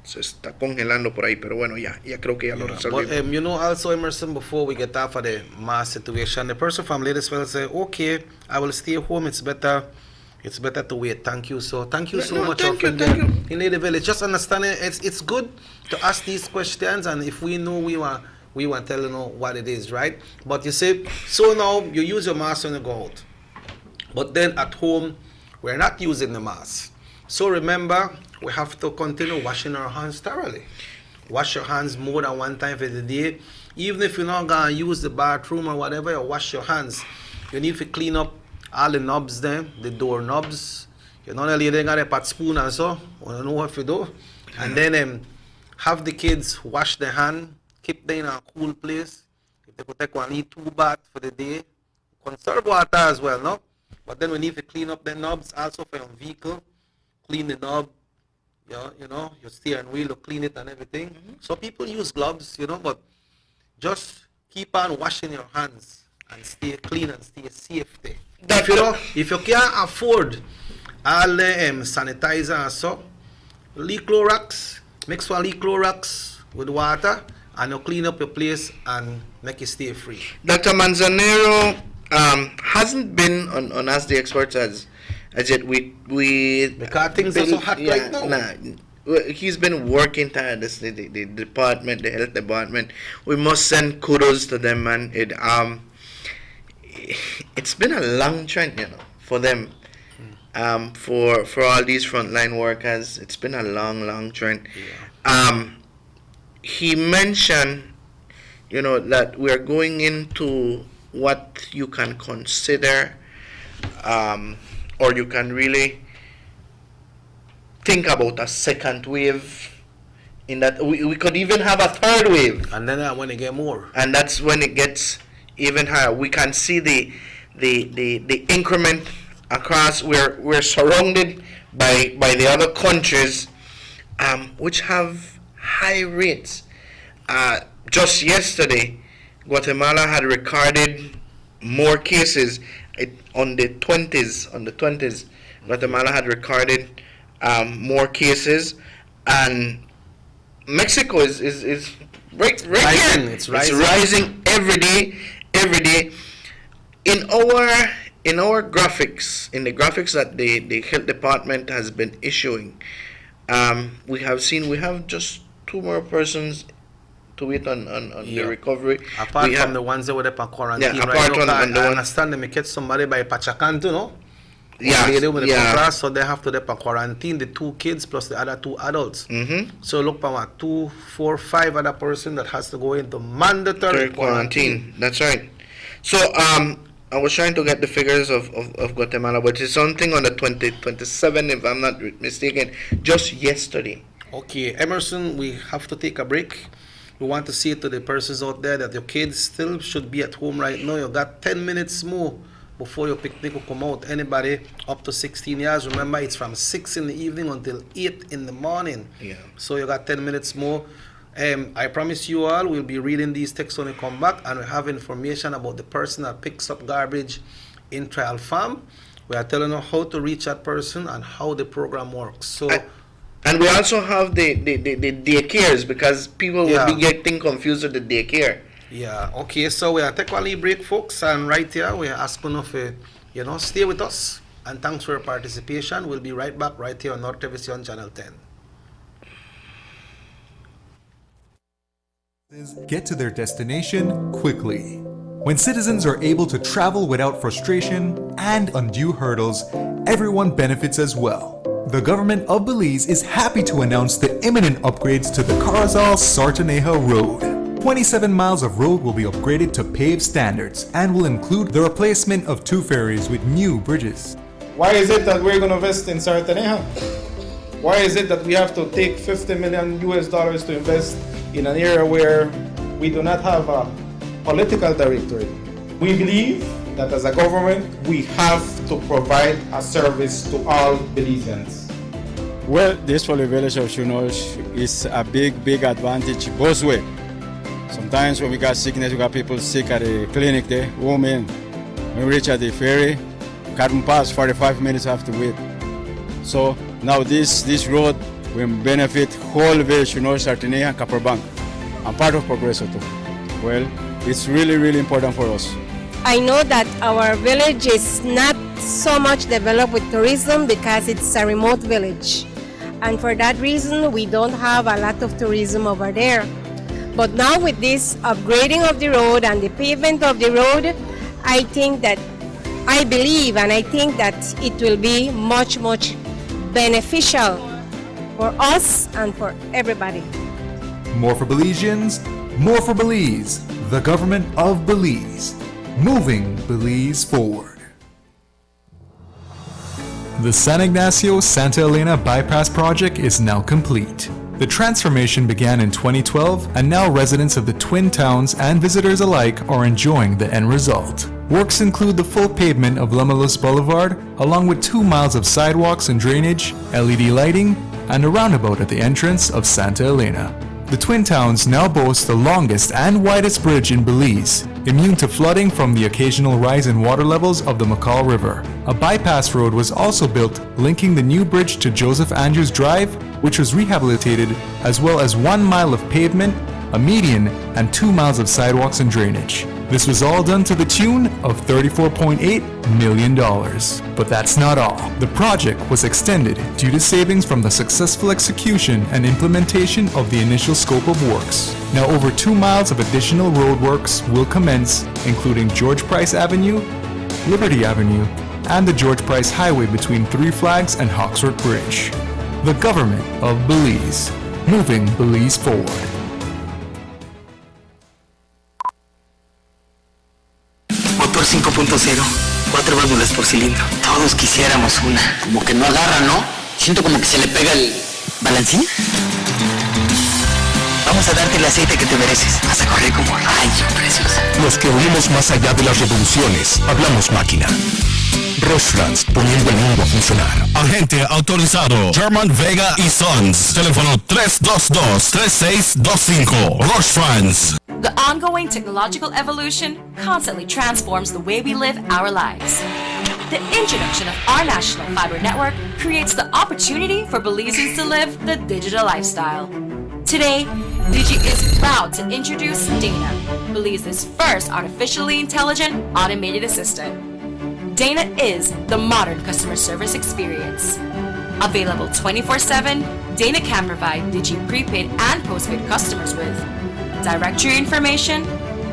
se está congelando por ahí, pero bueno, ya creo que ya lo resolvimos. But also, Emerson, before we get off of the mass situation, the person from Ladysville say, okay, I will stay home, it's better to wait. Thank you so much. Thank you. In Lady Village, just understanding it's good to ask these questions, and if we know, we want to tell you what it is, right? But you say, so now you use your mask when you go out, but then at home we're not using the mask. So remember, we have to continue washing our hands thoroughly. Wash your hands more than one time for the day. Even if you're not gonna use the bathroom or whatever, you wash your hands. You need to clean up all the knobs there, the door knobs. You know, the lady got a pot spoon and so, you know what to do. And then have the kids wash their hand, keep them in a cool place. If they could take only 2 baths for the day, conserve water as well, no? But then we need to clean up the knobs also for your vehicle. Clean the knob, you know, your steering wheel, to clean it and everything. So people use gloves, you know, but just keep on washing your hands and stay clean and stay safe there. If you can't afford all the sanitizer and so, Clorox, mix one Clorox with water and you clean up your place and make it stay free. Dr. Manzanero hasn't been on Ask the Experts as yet. Because things are so hot right now. He's been working tirelessly, the department, the health department. We must send kudos to them, man. It's been a long trend, you know, for them. For all these frontline workers, it's been a long trend. Yeah. He mentioned, you know, that we're going into what you can consider, or you can really think about a second wave, in that we could even have a third wave. And then when it get more. And that's when it gets even higher. We can see the increment across. We're surrounded by the other countries, which have high rates. Just yesterday, Guatemala had recorded more cases on the 20s. Guatemala had recorded more cases, and Mexico is right rising. here. It's rising. It's rising every day. In our graphics, in the graphics that the health department has been issuing, we have just 2 more persons to wait on the recovery. Apart from the ones that were up on quarantine, I understand they may catch somebody by Pachacanto, no? So they have to dep on quarantine, the 2 kids plus the other 2 adults. So look for what, 2, 4, 5 other person that has to go into mandatory quarantine. That's right. So I was trying to get the figures of Guatemala, but it's something on the 27, if I'm not mistaken, just yesterday. Okay, Emerson, we have to take a break. We want to say to the persons out there that your kids still should be at home right now. You got 10 minutes more before your picnic will come out. Anybody up to 16 years, remember it's from 6 in the evening until 8 in the morning. Yeah. So you got 10 minutes more. I promise you all, we'll be reading these texts when we come back, and we have information about the person that picks up garbage in Trial Farm. We are telling you how to reach that person and how the program works. So. And we also have the daycares, because people will be getting confused with the daycare. Yeah, okay, so we are taking a little break, folks, and right here we are asking you to stay with us, and thanks for your participation. We'll be right back right here on North Television Channel 10. Get to their destination quickly. When citizens are able to travel without frustration and undue hurdles, everyone benefits as well. The government of Belize is happy to announce the imminent upgrades to the Corozal-Sartaneja Road. 27 miles of road will be upgraded to paved standards and will include the replacement of 2 ferries with new bridges. Why is it that we're going to invest in Sartaneja? Why is it that we have to take $50 million to invest in an area where we do not have a political directorate? We believe that as a government, we have to provide a service to all Belizeans. Well, this for the village of Chunosh is a big advantage both ways. Sometimes when we got sickness, we got people sick at the clinic there, women. When we reach at the ferry, can't pass, 45 minutes have to wait. So now this road will benefit whole village, Chunosh, Sartaneja, and Copperbank, and part of Progreso too. Well, it's really important for us. I know that our village is not so much developed with tourism because it's a remote village. And for that reason, we don't have a lot of tourism over there. But now with this upgrading of the road and the pavement of the road, I think that it will be much beneficial for us and for everybody. More for Belizeans, more for Belize. The government of Belize. Moving Belize forward. The San Ignacio-Santa Elena bypass project is now complete. The transformation began in 2012, and now residents of the Twin Towns and visitors alike are enjoying the end result. Works include the full pavement of Lemulus Boulevard, along with 2 miles of sidewalks and drainage, LED lighting, and a roundabout at the entrance of Santa Elena. The Twin Towns now boast the longest and widest bridge in Belize, immune to flooding from the occasional rise in water levels of the McCall River. A bypass road was also built linking the new bridge to Joseph Andrews Drive, which was rehabilitated, as well as 1 mile of pavement, a median, and 2 miles of sidewalks and drainage. This was all done to the tune of $34.8 million. But that's not all. The project was extended due to savings from the successful execution and implementation of the initial scope of works. Now over 2 miles of additional roadworks will commence, including George Price Avenue, Liberty Avenue, and the George Price Highway between Three Flags and Hawksworth Bridge. The government of Belize, moving Belize forward. Motor 5.0, 4 válvulas por cilindro. Todos quisiéramos una. Como que no agarra, ¿no? Siento como que se le pega el balancín. Vamos a darte el aceite que te mereces. Vas a correr como rayo, preciosa. Los que oímos más allá de las revoluciones, hablamos máquina. Rostrands, poniendo el mundo a funcionar. Agente autorizado German Vega y Sons. Teléfono 322-3625. Rostrands. The ongoing technological evolution constantly transforms the way we live our lives. The introduction of our national fiber network creates the opportunity for Belizeans to live the digital lifestyle. Today, Digi is proud to introduce Dana, Belize's first artificially intelligent automated assistant. Dana is the modern customer service experience. Available 24/7, Dana can provide Digi prepaid and postpaid customers with directory information,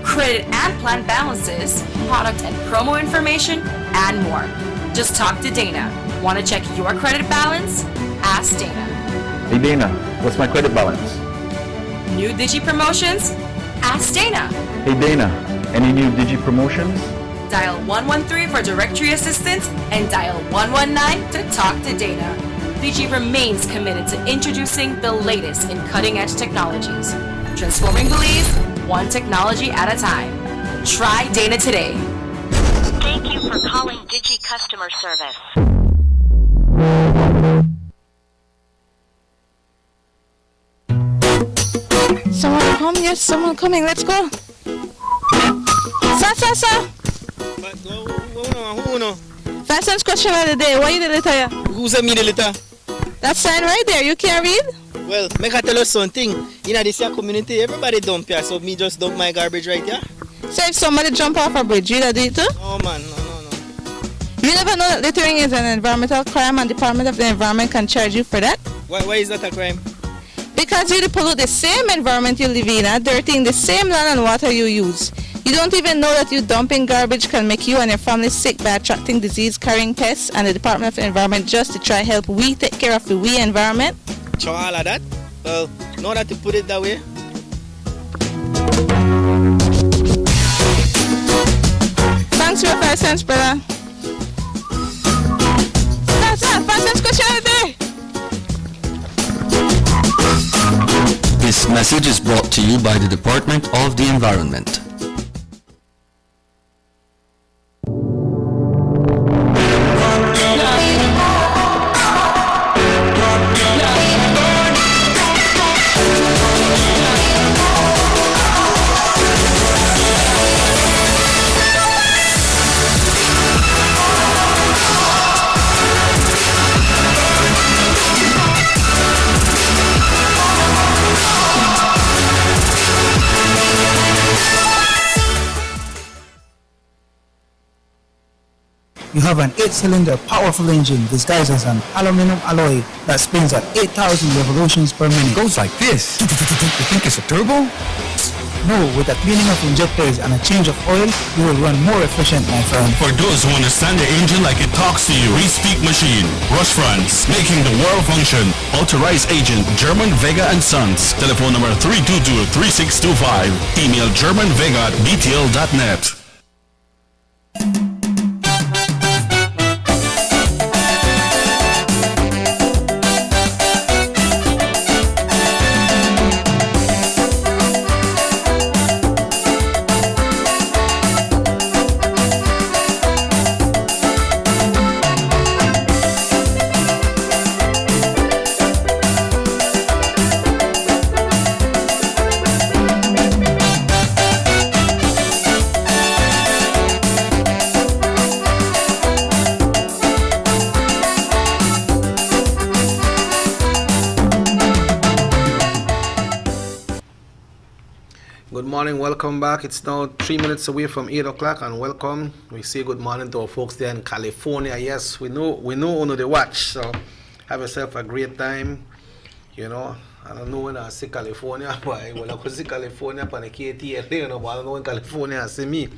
credit and plan balances, product and promo information, and more. Just talk to Dana. Want to check your credit balance? Ask Dana. Hey Dana, what's my credit balance? New Digi promotions? Ask Dana. Hey Dana, any new Digi promotions? Dial 113 for directory assistance and dial 119 to talk to Dana. Digi remains committed to introducing the latest in cutting-edge technologies, transforming Belize one technology at a time. Try Dana today. Thank you for calling Digi Customer Service. Someone home? Yes, someone coming. Let's go. Sir. First question of the day. Why you the letter here? Who sent me the letter? That sign right there. You can't read? Well, make I tell you something. In this community, everybody dump here, so me just dump my garbage right here. So if somebody jump off a bridge, you do it too? No, man. No. You never know that littering is an environmental crime and Department of the Environment can charge you for that? Why is that a crime? Because you pollute the same environment you live in, dirtying the same land and water you use. You don't even know that you dumping garbage can make you and your family sick by attracting disease-carrying pests, and the Department of the Environment just to try help we take care of the environment. Sure, all of that? Well, now that you put it that way. Thanks for your 5 cents, brother. That's 5 cents question of the day. This message is brought to you by the Department of the Environment. You have an 8-cylinder powerful engine disguised as an aluminum alloy that spins at 8,000 revolutions per minute. Goes like this. You think it's a turbo? No, with a cleaning of injectors and a change of oil, you will run more efficient, my friend. For those who understand the engine like it talks to you, we speak machine. Rush France, making the world function. Authorized agent German Vega and Sons. Telephone number 322-3625. Email germanvega@btl.net. Good morning, welcome back. It's now 3 minutes away from 8 o'clock, and welcome. We say good morning to our folks there in California. Yes, we know on the watch, so have yourself a great time. You know, I don't know when I say California, but I will see California on the KTLA, you know, but I don't know in California I see me.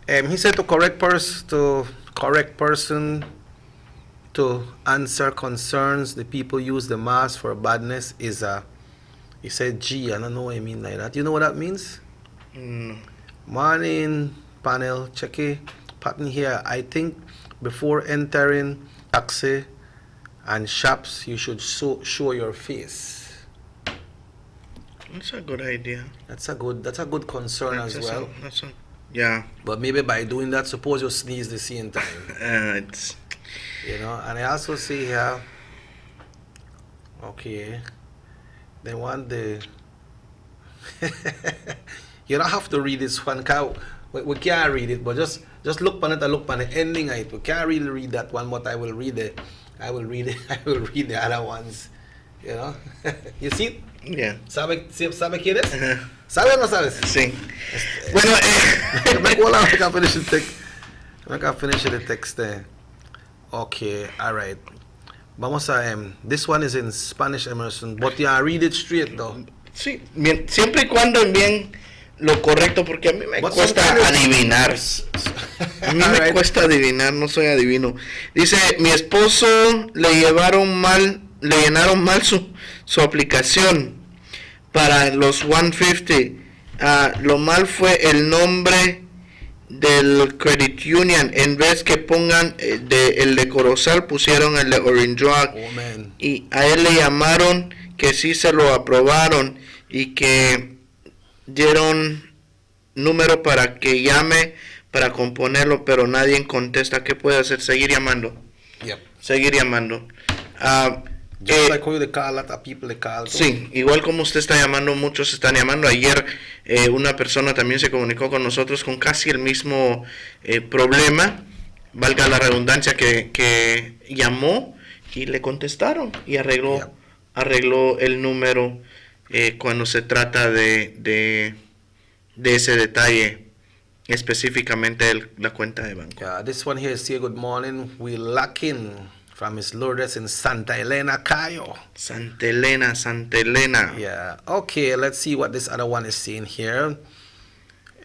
He said to correct person to answer concerns the people use the mask for badness is he said G. I don't know what I mean like that. You know what that means? Morning panel, check it. Pattern here. I think before entering taxi and shops, you should show your face. That's a good idea. That's a good concern as well. Yeah. But maybe by doing that, suppose you sneeze the same time. It's. You know, and I also see here. Okay. They want the. You don't have to read this one. We can't read it, but just look on it and look on the ending of it. We can't really read that one, but I will read it. I will read the other ones. You know, you see it? Yeah. ¿Sabe qué es? ¿Sabe o no sabes? Sí. Bueno, I can finish the text. I can finish the text there. Okay, all right. Vamos a this one is in Spanish, Emerson, but yeah, read it straight though. Sí, bien, siempre y cuando envíen lo correcto, porque a mí me cuesta adivinar. A mí me cuesta adivinar, no soy adivino. Dice, mi esposo le llenaron mal su aplicación para los 150. Lo mal fue el nombre del Credit Union. En vez que pongan el de Corozal, pusieron el de Orange Rock. Y a él le llamaron que sí se lo aprobaron y que dieron número para que llame para componerlo, pero nadie contesta. ¿Qué puede hacer? Seguir llamando. Yep. Seguir llamando. Like how you call, a lot of people call. Sí, igual como usted está llamando, muchos están llamando. Ayer una persona también se comunicó con nosotros con casi el mismo problema, valga la redundancia, que llamó y le contestaron y arregló el número cuando se trata de ese detalle, específicamente la cuenta de banco. Yeah, this one here is say good morning. We lacking from Miss Lourdes in Santa Elena, Cayo. Santa Elena. Yeah. Okay, let's see what this other one is saying here.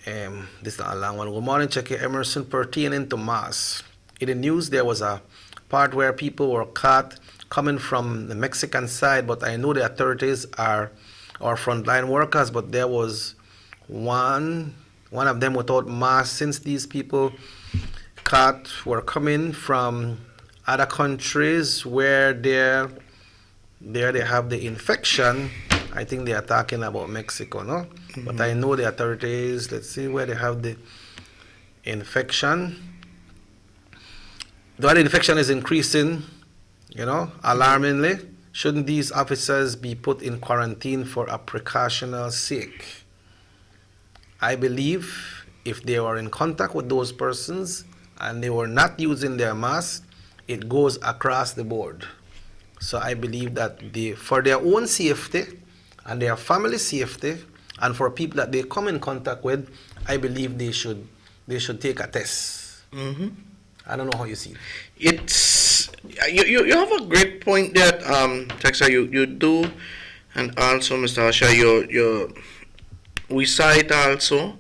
This is not a long one. Good morning, check it, Emerson, pertaining to mass. In the news, there was a part where people were caught coming from the Mexican side, but I know the authorities are our frontline workers, but there was one of them without mask. Since these people caught were coming from other countries where they have the infection, I think they are talking about Mexico, no? Mm-hmm. But I know the authorities, let's see where they have the infection. The infection is increasing, you know, alarmingly. Shouldn't these officers be put in quarantine for a precautionary sake? I believe if they were in contact with those persons and they were not using their mask, it goes across the board. So I believe that for their own safety and their family safety and for people that they come in contact with, I believe they should take a test. Mm-hmm. I don't know how you see it. It's you have a great point there, Texa. You do, and also Mr. Asha, we saw it also.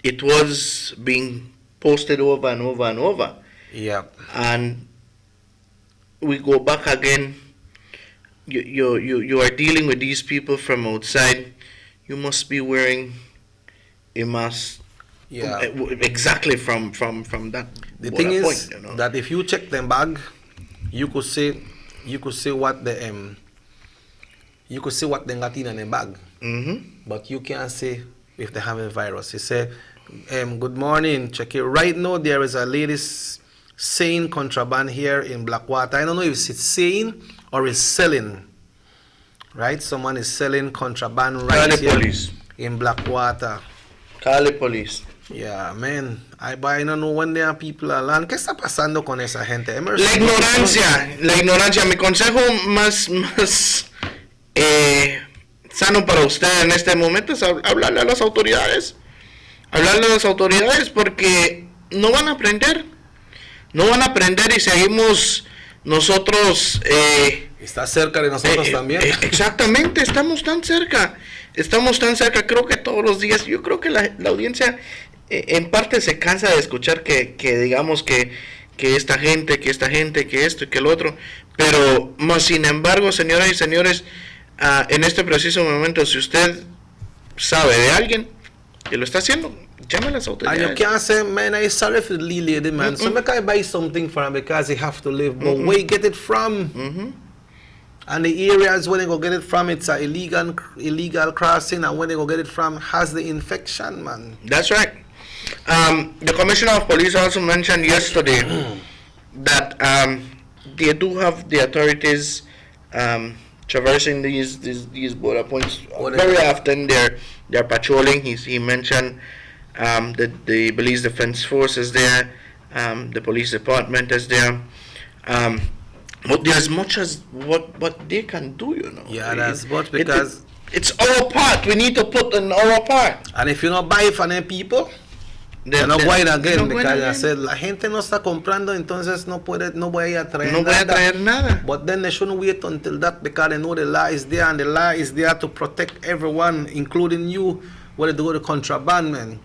It was being posted over and over and over. Yeah. And we go back again. You are dealing with these people from outside. You must be wearing a mask. Yeah. Exactly from that. The thing is that if you check them bag, you could say what they got in their bag. Mm-hmm. But you can't say if they have a virus. You say, good morning, check it. Right now there is a lady saying contraband here in Blackwater. I don't know if it's saying or it's selling. Right? Someone is selling contraband right here police in Blackwater. Cali police. Yeah, man. I don't know when there are people around. ¿Qué está pasando con esa gente? Emerson, la ignorancia. Mi consejo más mano para usted en este momento es hablarle a las autoridades. Hablarle a las autoridades porque no van a aprender. No van a aprender y seguimos nosotros... Está cerca de nosotros también. Exactamente, estamos tan cerca. Creo que todos los días, yo creo que la audiencia en parte se cansa de escuchar que digamos que esta gente, que esto y que el otro. Pero más sin embargo, señoras y señores, en este preciso momento, si usted sabe de alguien que lo está haciendo, llame a las autoridades. And you can't say, man, I'm sorry for the lady, man. So make I buy something for him because he have to live. But where you get it from? And the areas where they go get it from, it's an illegal crossing, and where they go get it from has the infection, man. That's right. The Commissioner of Police also mentioned yesterday that they do have the authorities traversing these border points very often. They're patrolling. He mentioned that the Belize Defense Force is there, the police department is there. But there's much as what they can do, you know. Yeah, that's much because it's our part. We need to put in our part. And if you don't buy from them people, they're not buying again because I said la gente no está comprando, entonces no voy a traer nada. But then they shouldn't wait until that because they know the law is there and the law is there to protect everyone, including you. Where they do the contraband, man.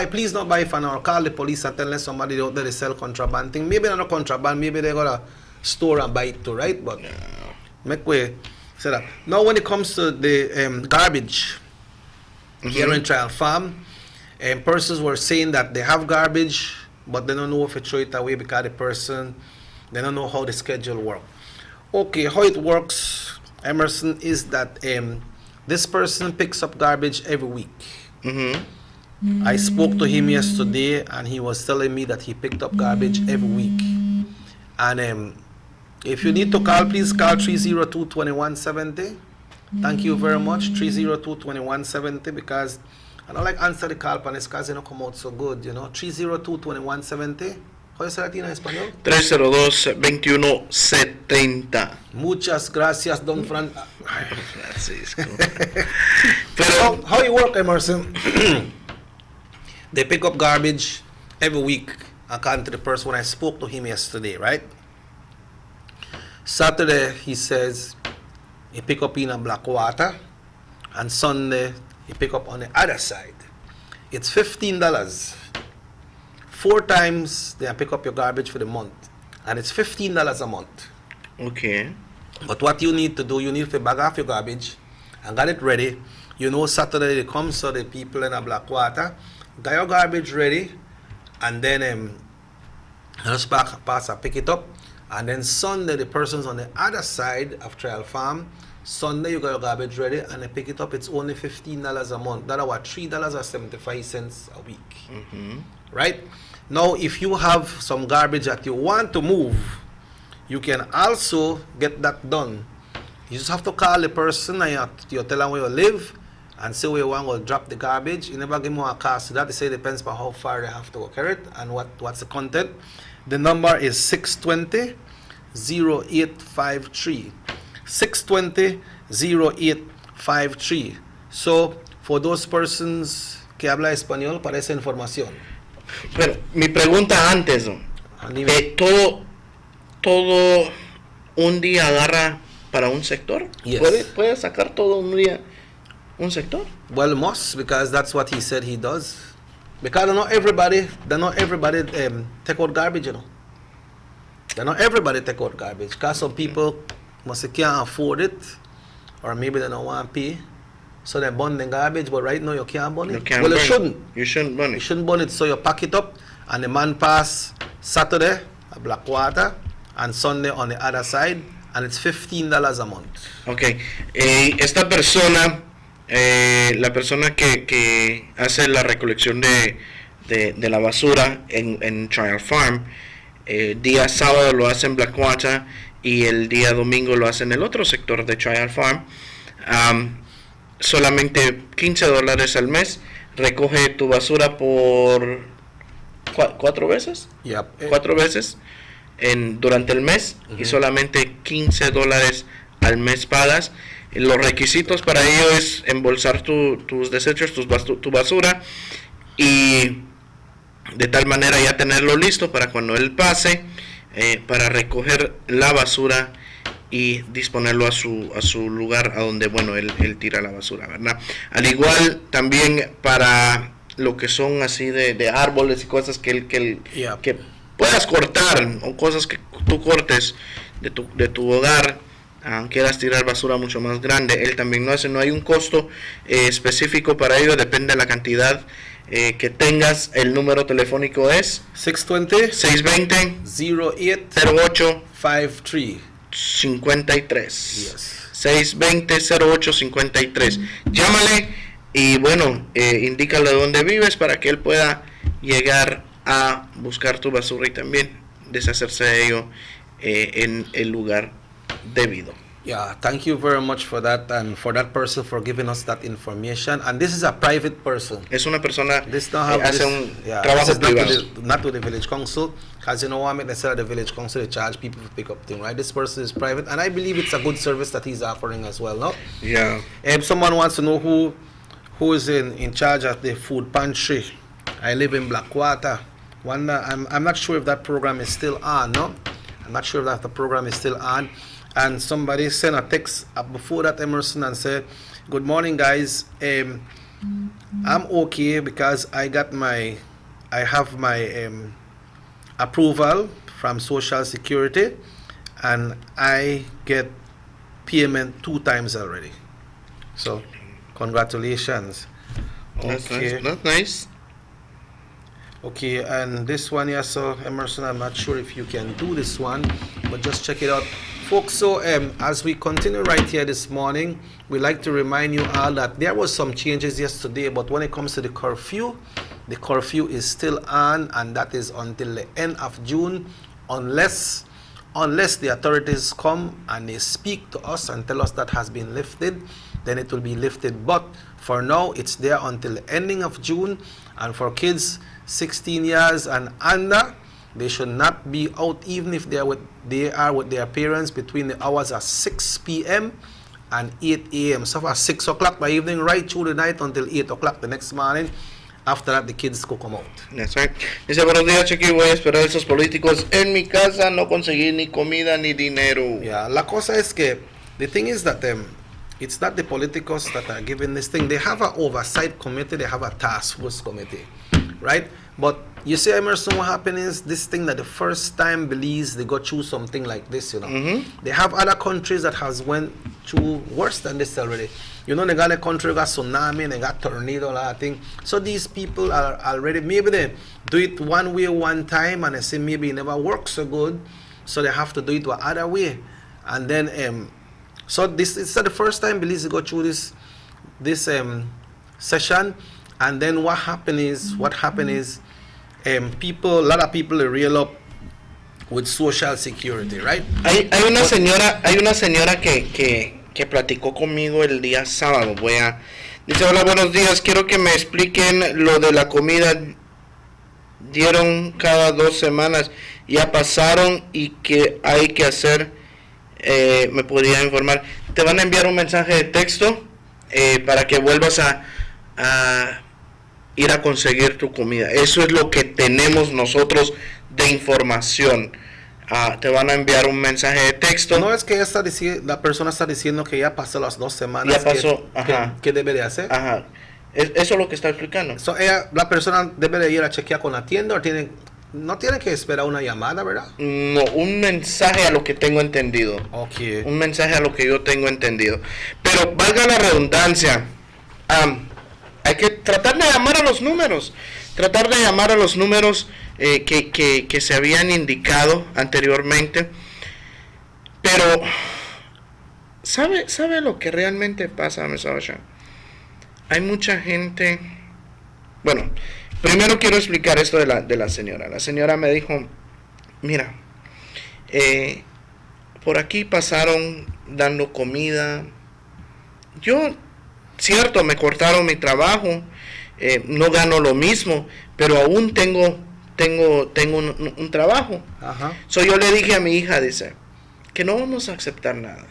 Please not buy from or call the police and tell somebody out there they sell contraband thing. Maybe not contraband, maybe they got a store and buy it too, right? But make way say that. Now when it comes to the garbage here in Trial Farm, persons were saying that they have garbage but they don't know if to throw it away because the person, they don't know how the schedule works. Okay, how it works, Emerson, is that this person picks up garbage every week. I spoke to him yesterday and he was telling me that he picked up garbage every week. And if you need to call, please call 302-2170. Thank you very much, 302-2170, because I don't like answer the call pan because they don't come out so good, you know. 302-2170. How you say that in español? 302-2170. Muchas gracias, Don Fran. Pero how it work, Emerson? They pick up garbage every week, according to the person when I spoke to him yesterday, right? Saturday, he says, he pick up in a Blackwater, and Sunday, he pick up on the other side. It's $15. 4 times they pick up your garbage for the month, and it's $15 a month. Okay. But what you need to do, you need to bag off your garbage and get it ready. You know Saturday they come, so the people in a Blackwater got your garbage ready, and then just pass and pick it up. And then Sunday, the person's on the other side of Trial Farm. Sunday, you got your garbage ready and they pick it up. It's only $15 a month. That's what, $3.75 a week. Right? Now, if you have some garbage that you want to move, you can also get that done. You just have to call the person and you tell them where you live and say where you want to drop the garbage. You never give more a cost to that. They say it depends on how far they have to go carry it and what's the content. The number is 620-0853. 620-0853. So, for those persons que habla español, para esa información. Pero mi pregunta antes, todo un día agarra para un sector? Yes. ¿Puede sacar todo un día un sector? Well, must, because that's what he said he does. Because not everybody take out garbage, you know. Not everybody take out garbage. Because some people must can't afford it, or maybe they don't want to pay, so they burn the garbage. But right now you can't burn it. You shouldn't. You shouldn't burn it. You shouldn't burn it. So you pack it up, and the man pass Saturday at Blackwater, and Sunday on the other side, and it's $15 a month. Okay. Esta persona. La persona que hace la recolección de la basura en Trial Farm, día sábado lo hace en Blackwater y el día domingo lo hace en el otro sector de Trial Farm. Solamente $15 al mes, recoge tu basura por 4 veces. Yep. 4 veces durante el mes y solamente $15 al mes pagas. Los requisitos para ello es embolsar tus desechos, tu basura, y de tal manera ya tenerlo listo para cuando él pase, para recoger la basura y disponerlo a su lugar a donde, bueno, él tira la basura, ¿verdad? Al igual también para lo que son así de árboles y cosas que puedas cortar, o cosas que tú cortes de tu hogar, quieras tirar basura mucho más grande, él también no hace. No hay un costo específico para ello, depende de la cantidad que tengas. El número telefónico es 620-0853. 620-0853. Llámale y bueno, indícale dónde vives para que él pueda llegar a buscar tu basura y también deshacerse de ello en el lugar debido. Yeah, thank you very much for that, and for that person for giving us that information. And this is a private person. Es una persona que hace un trabajo privado. Not with the village council, because you know what I mean, they say the village council, they charge people to pick up things, right? This person is private, and I believe it's a good service that he's offering as well, no? Yeah. If someone wants to know who is in charge of the food pantry, I live in Blackwater. I'm not sure if that program is still on, no? I'm not sure if the program is still on. And somebody sent a text before that, Emerson, and said, "Good morning, guys. I'm okay because I have my approval from Social Security, and I get payment 2 times already. So, congratulations." That's nice. That's nice. Okay, and this one here, so Emerson, I'm not sure if you can do this one, but just check it out. Folks, so as we continue right here this morning, we'd like to remind you all that there was some changes yesterday, but when it comes to the curfew is still on, and that is until the end of June, unless the authorities come and they speak to us and tell us that has been lifted, then it will be lifted. But for now, it's there until the ending of June, and for kids 16 years and under, they should not be out even if they are with their parents between the hours of 6 p.m. and 8 a.m. So for 6 o'clock by evening, right through the night until 8 o'clock the next morning. After that, the kids could come out. That's right. Dice, buenos días, Chiqui, voy a esperar a esos políticos. En mi casa no conseguí ni comida ni dinero. Yeah, la cosa es que, the thing is that it's not the politicos that are giving this thing. They have an oversight committee, they have a task force committee, right? But you see, Emerson, what happened is this thing that the first time Belize, they go through something like this, you know. Mm-hmm. They have other countries that has went through worse than this already. You know, they got a country, got tsunami, they got tornado, a lot of things. So these people are already, maybe they do it one way one time, and they say maybe it never works so good, so they have to do it the other way. And then, so this is the first time Belize go through this session. And then what happened is, people, a lot of people reel up with Social Security, right? Hay una señora que platicó conmigo el día sábado. Dice, hola, buenos días, quiero que me expliquen lo de la comida. Dieron cada 2 semanas, ya pasaron, y que hay que hacer, me podría informar. Te van a enviar un mensaje de texto para que vuelvas a ir a conseguir tu comida. Eso es lo que tenemos nosotros de información. Te van a enviar un mensaje de texto. No es que la persona está diciendo que ya pasó las 2 semanas. Ya pasó. ¿Qué debe de hacer? Ajá. Eso es lo que está explicando. So, la persona debe de ir a chequear con la tienda, o no tiene que esperar una llamada, ¿verdad? No, un mensaje a lo que tengo entendido. Okay. Un mensaje a lo que yo tengo entendido. Pero valga la redundancia, hay que tratar de llamar a los números. Que se habían indicado anteriormente. Pero ¿sabe lo que realmente pasa, Mesosha? Hay mucha gente. Bueno, primero quiero explicar esto de la señora. La señora me dijo, mira, por aquí pasaron dando comida. Yo, cierto, me cortaron mi trabajo, no gano lo mismo, pero aún tengo un trabajo. Ajá. So yo le dije a mi hija, dice, que no vamos a aceptar nada.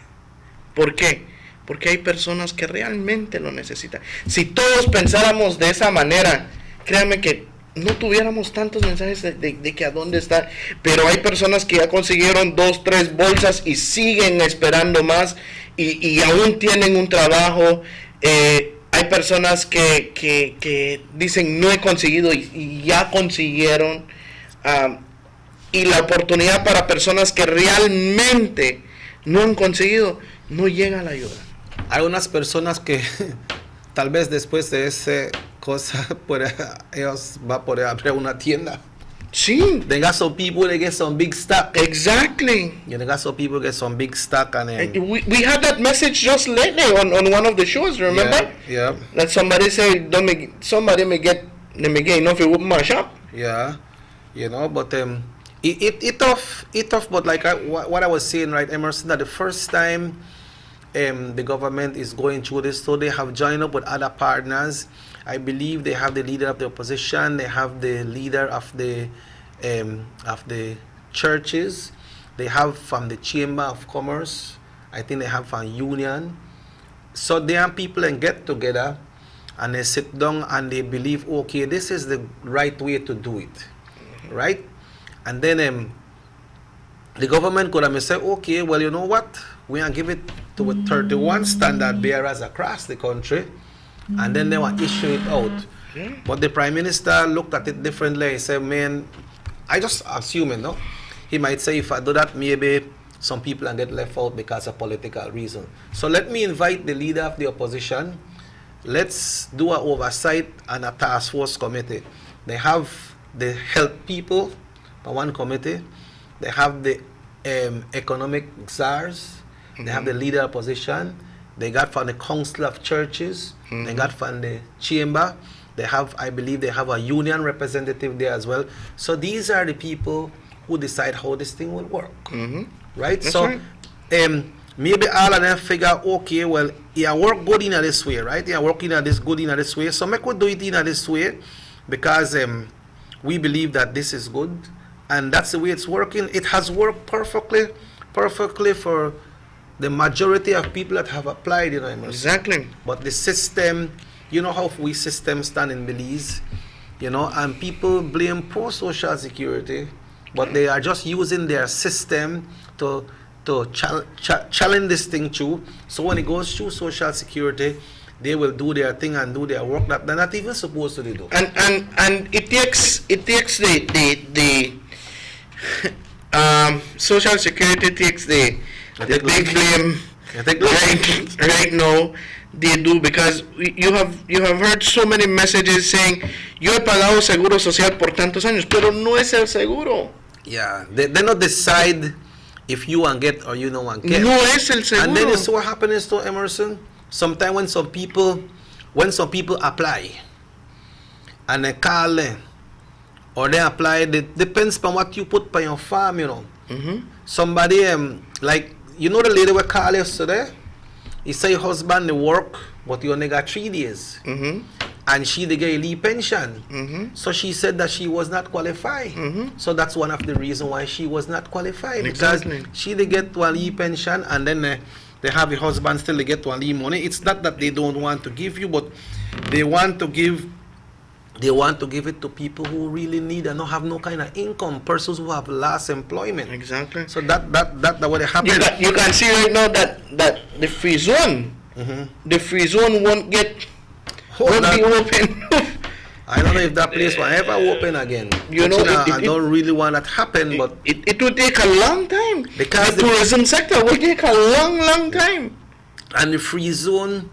¿Por qué? porque hay personas que realmente lo necesitan. Si todos pensáramos de esa manera, créanme que no tuviéramos tantos mensajes de que a dónde está, pero hay personas que ya consiguieron 2, 3 bolsas y siguen esperando más y aún tienen un trabajo. Hay personas que dicen no he conseguido y ya consiguieron, y la oportunidad para personas que realmente no han conseguido, no llega la ayuda. Hay unas personas que tal vez después de esa cosa, ellos van a poder abrir una tienda. Sí. They got some people, they get some big stock. Exactly. Yeah, they got some people get some big stock. And we had that message just lately on one of the shows, remember? Yeah. That somebody said, somebody may get enough to open my shop. Yeah. You know, but it tough, but like what I was saying, right, Emerson, that the first time the government is going through this, so they have joined up with other partners. I believe they have the leader of the opposition, they have the leader of the churches, they have from the Chamber of Commerce, I think they have from Union. So there are people and get together and they sit down and they believe, okay, this is the right way to do it, right? And then the government could have said, okay, well, you know what? We are give it to 31 standard bearers across the country, and then they will issue it out. But the Prime Minister looked at it differently. He said, man, I just assuming, no? He might say, if I do that, maybe some people will get left out because of political reason. So let me invite the leader of the opposition. Let's do an oversight and a task force committee. They have the health people on one committee. They have the economic czars. They have the leader opposition. They got from the Council of Churches. They got from the Chamber. They have, I believe, they have a union representative there as well. So these are the people who decide how this thing will work, right? That's so right. Maybe all of them figure, okay, well, yeah, work good in this way, right? Yeah, working in this good in this way. So make we do it in this way because we believe that this is good, and that's the way it's working. It has worked perfectly for the majority of people that have applied, you know. Exactly. But the system, you know how we system stand in Belize, you know, and people blame poor social security, but they are just using their system to challenge this thing through. So when it goes through social security, they will do their thing and do their work that they're not even supposed to do. And it takes the social security takes the big blame right now. They do, because you have heard so many messages saying yo he pagado seguro social por tantos años, pero no es el seguro. Yeah, they not decide if you want get or you don't want get. No es el seguro. And then you see what happens to Emerson. Sometimes when some people apply and they call them or they apply, it depends on what you put by your farm, you know. Somebody like, you know, the lady we called yesterday, he say husband they work but you only got 3 days, and she they get a leave pension. So she said that she was not qualified. So that's one of the reasons why she was not qualified, Exactly. because she they get one leave pension and then they have a husband still they get one leave money. It's not that they don't want to give you, but they want to give it to people who really need and don't have no kind of income, persons who have lost employment. Exactly. So that what happened. You can see right now that the free zone, the free zone won't be open. I don't know if that place will ever open again. You know, I don't really want that to happen, but it will take a long time. Because the tourism sector will take a long time. And the free zone,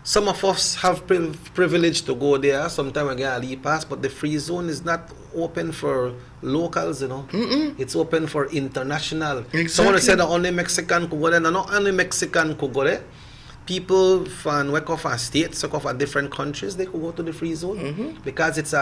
some of us have privilege to go there. Sometimes we get a leave pass, but the free zone is not open for locals, you know. It's open for international. Exactly. Someone said that only Mexican could go there. No, not only Mexican could go there. People from work off states, work off different countries, they could go to the free zone. Because it's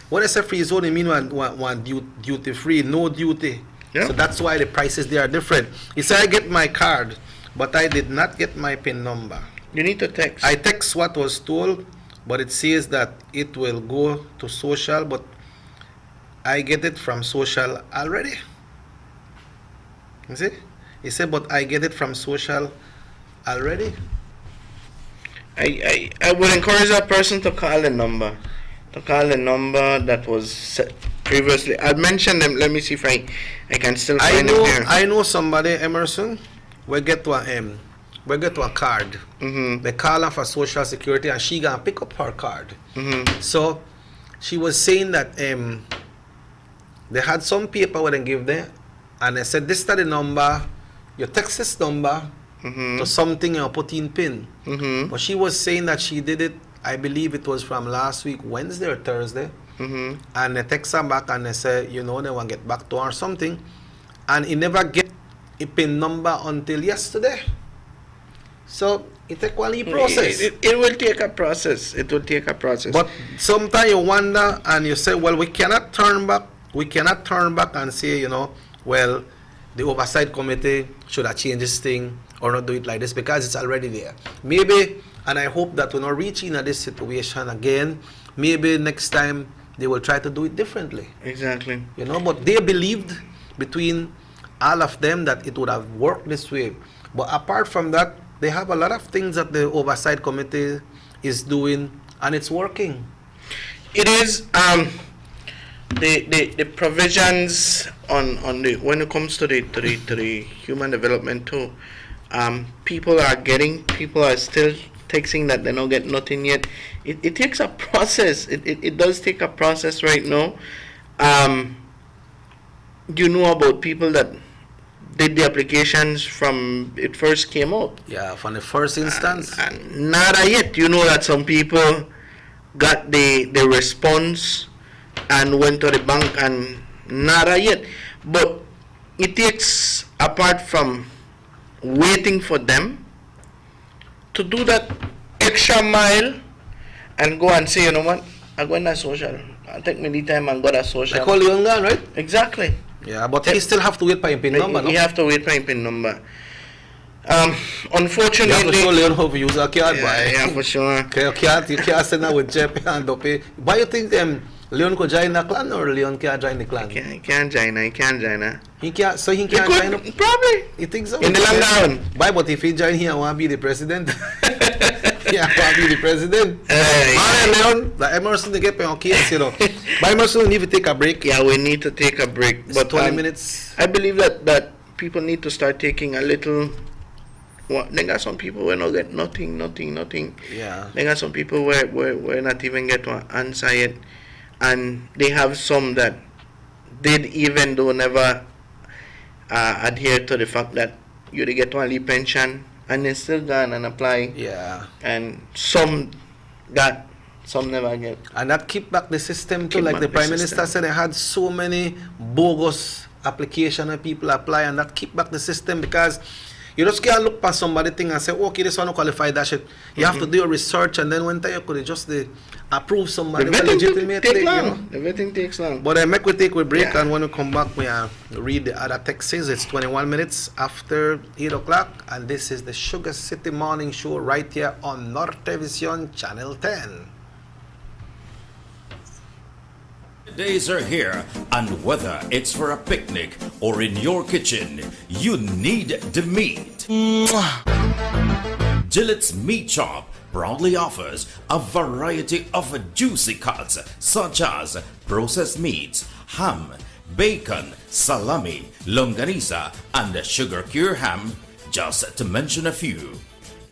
when I say free zone, I mean one duty free, no duty. Yeah. So that's why the prices there are different. He said I get my card, but I did not get my PIN number. You need to text. I text what was told, but it says that it will go to social, but I get it from social already. You see? He said, but I get it from social already. I would encourage that person to call the number. That was set previously. I'll mention them. Let me see if I can still find them here. I know somebody, Emerson. We get to a card. They call her for Social Security, and she gonna pick up her card. So she was saying that they had some paper where they give them, and they said this is the number. You text this number to something and you put in PIN. But she was saying that she did it. I believe it was from last week, Wednesday or Thursday. And they text her back and they say, they want to get back to her or something. And he never get a PIN number until yesterday. So it takes a process. It will take a process. But sometimes you wonder and you say, well, we cannot turn back. We cannot turn back and say, well, the oversight committee should have changed this thing or not do it like this because it's already there. Maybe, and I hope that we're not reaching at this situation again, maybe next time they will try to do it differently. Exactly. But they believed between all of them that it would have worked this way. But apart from that, they have a lot of things that the oversight committee is doing and it's working. It is the provisions on the when it comes to the human development too. People are still texting that they don't get nothing yet. It takes a process. It does take a process right now. About people that did the applications from it first came out. Yeah, from the first instance. And nada yet. That some people got the response and went to the bank and nada yet. But it takes, apart from waiting for them, to do that extra mile and go and say, you know what, I'm going to social. I'll take me the time and go to social. They call you on, right? Exactly. Yeah, but he still have to wait for his PIN number, no? You have to wait for his PIN number. Unfortunately... You have to show Leon how to use a card, yeah, for sure. You can't send that with Jeff and Dope. Why you think Leon could join the clan or Leon can't join the clan? He can't join. He can't join? Probably. You think so? In the long run. Why, but if he join here, I want to be the president. Yeah, I want to be the president. Leon, the Emerson, they get on case, But Emerson, we need to take a break. Yeah, we need to take a break. It's 20 minutes. I believe that people need to start taking a little... They got some people where not get nothing. Yeah. They got some people where not even get to answer yet. And they have some that did, even though never adhere to the fact that you get only pension, and they still gone and apply. Yeah. And some got, some never get. And that keep back the system too. Like the Prime Minister said, they had so many bogus applications and people apply, and that keep back the system because you just can't look past somebody thing and say, okay, this one don't qualify that shit. You have to do your research, and then when you could just approve somebody legitimately. Everything takes long. But make we take a break, and when we come back, we read the other texts. It's 21 minutes after 8 o'clock, and this is the Sugar City Morning Show right here on Nortevision Channel 10. Days are here, and whether it's for a picnic or in your kitchen, you need the meat. Gillette's Meat Shop proudly offers a variety of juicy cuts such as processed meats, ham, bacon, salami, longanisa, and sugar cure ham, just to mention a few.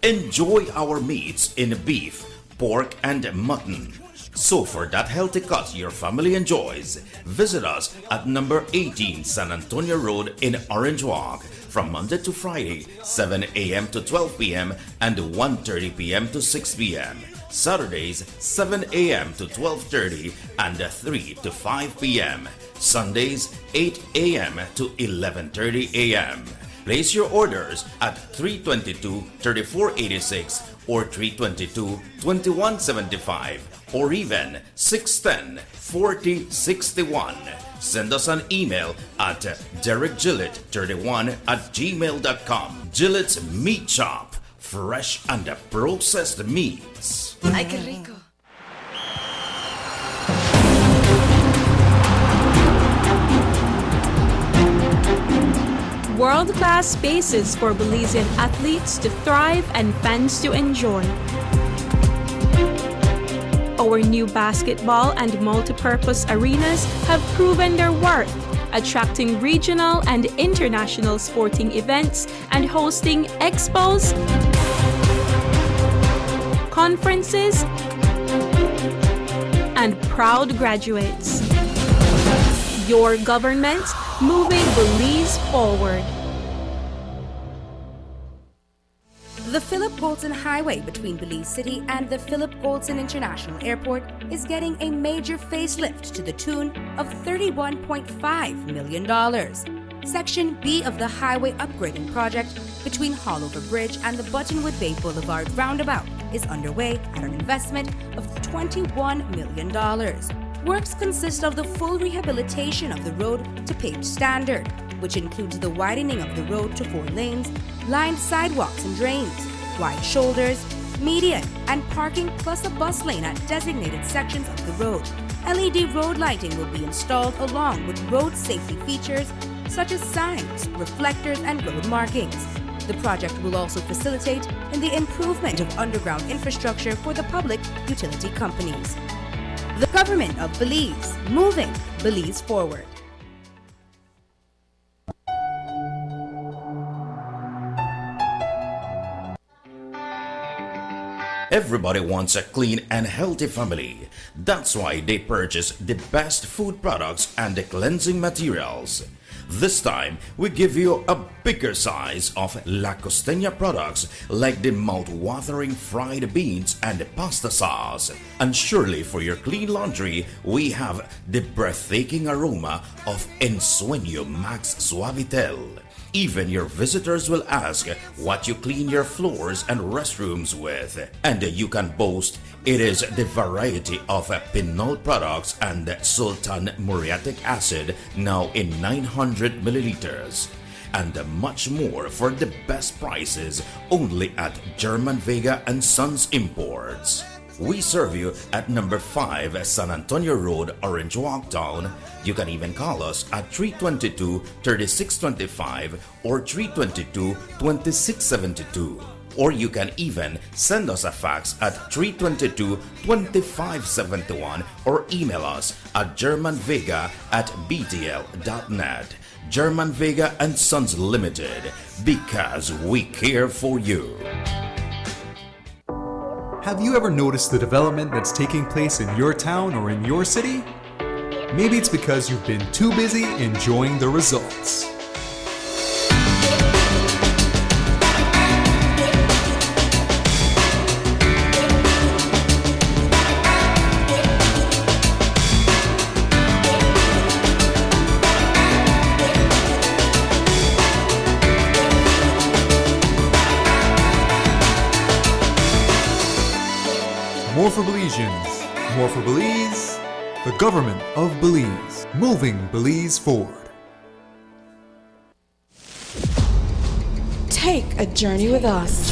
Enjoy our meats in beef, pork, and mutton. So for that healthy cut your family enjoys, visit us at number 18 San Antonio Road in Orange Walk from Monday to Friday, 7 a.m. to 12 p.m. and 1:30 p.m. to 6 p.m. Saturdays, 7 a.m. to 12:30 and 3 to 5 p.m. Sundays, 8 a.m. to 11:30 a.m. Place your orders at 322-3486 or 322-2175 or even 610-4061. Send us an email at derekgillett31@gmail.com. Gillette's Meat Shop, fresh and processed meats. Ay, qué rico. World-class spaces for Belizean athletes to thrive and fans to enjoy. Our new basketball and multipurpose arenas have proven their worth, attracting regional and international sporting events and hosting expos, conferences, and proud graduates. Your government moving Belize forward. The Philip Goldson Highway between Belize City and the Philip Goldson International Airport is getting a major facelift to the tune of $31.5 million. Section B of the highway upgrading project between Haulover Bridge and the Buttonwood Bay Boulevard roundabout is underway at an investment of $21 million. Works consist of the full rehabilitation of the road to paved standard, which includes the widening of the road to 4 lanes, lined sidewalks and drains, wide shoulders, median, and parking plus a bus lane at designated sections of the road. LED road lighting will be installed along with road safety features such as signs, reflectors, and road markings. The project will also facilitate in the improvement of underground infrastructure for the public utility companies. The Government of Belize, moving Belize forward. Everybody wants a clean and healthy family. That's why they purchase the best food products and the cleansing materials. This time, we give you a bigger size of La Costeña products like the mouth-watering fried beans and the pasta sauce. And surely for your clean laundry, we have the breathtaking aroma of Ensueño Max Suavitel. Even your visitors will ask what you clean your floors and restrooms with. And you can boast it is the variety of Pinol products and Sultan muriatic acid now in 900 milliliters. And much more for the best prices only at German Vega and Sons Imports. We serve you at number 5 San Antonio Road, Orange Walk Town. You can even call us at 322-3625 or 322-2672. Or you can even send us a fax at 322-2571 or email us at germanvega@btl.net. German Vega and Sons Limited, because we care for you. Have you ever noticed the development that's taking place in your town or in your city? Maybe it's because you've been too busy enjoying the results. More for Belizeans, more for Belize, the Government of Belize, moving Belize forward. Take a journey with us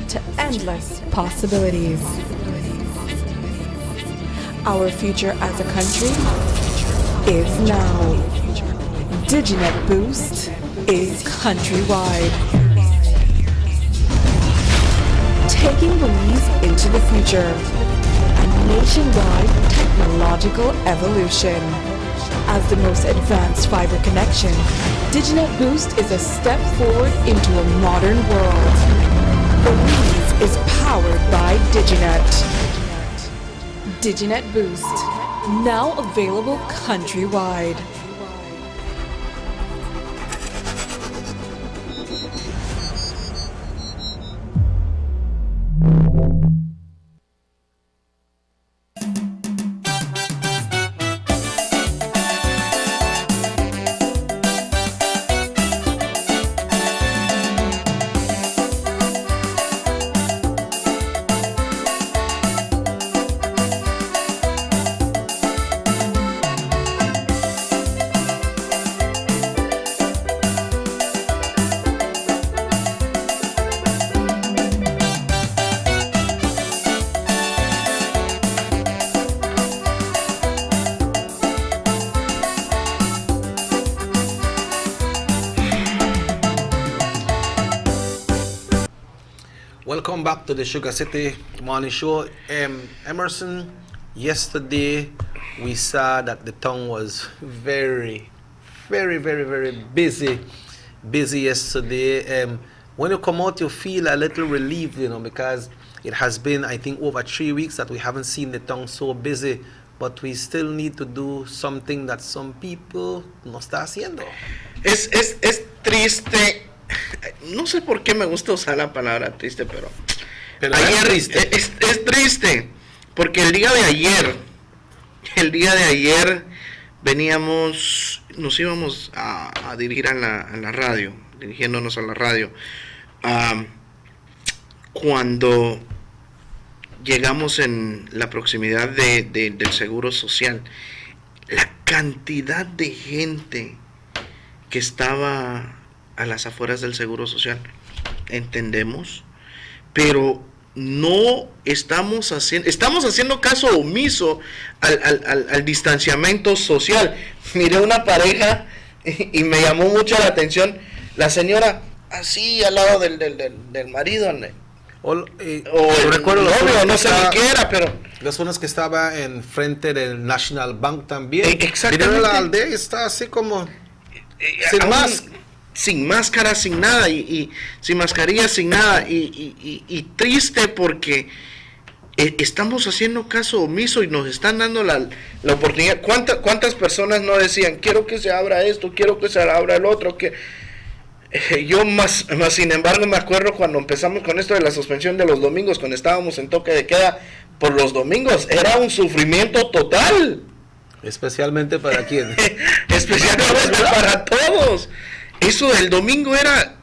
to endless possibilities. Our future as a country is now. DigiNet Boost is countrywide. Taking Belize into the future, a nationwide technological evolution. As the most advanced fiber connection, DigiNet Boost is a step forward into a modern world. Belize is powered by DigiNet. DigiNet Boost, now available countrywide. welcome back to the Sugar City Morning Show. Emerson, yesterday we saw that the town was very busy yesterday. When you come out, you feel a little relieved, because it has been, I think, over 3 weeks that we haven't seen the town so busy. But we still need to do something that some people no está haciendo. Es triste. No sé por qué me gusta usar la palabra triste, pero ayer es triste. Porque el día de ayer nos íbamos a dirigir a la radio, dirigiéndonos a la radio. Cuando llegamos en la proximidad del Seguro Social, la cantidad de gente que estaba a las afueras del Seguro Social, entendemos, pero no estamos haciendo caso omiso al distanciamiento social. Miré una pareja y me llamó mucho la atención, la señora así al lado del marido, recuerdo no sé ni qué era, pero las zonas que estaba en frente del National Bank también. Exactamente. La aldea está así como sin máscara, sin nada, y sin mascarilla, sin nada, y triste porque estamos haciendo caso omiso y nos están dando la oportunidad. ¿Cuántas personas no decían, quiero que se abra esto, quiero que se abra el otro, que yo más sin embargo me acuerdo cuando empezamos con esto de la suspensión de los domingos, cuando estábamos en toque de queda por los domingos, era un sufrimiento total. Especialmente para quién. Especialmente para todos. Eso del domingo era,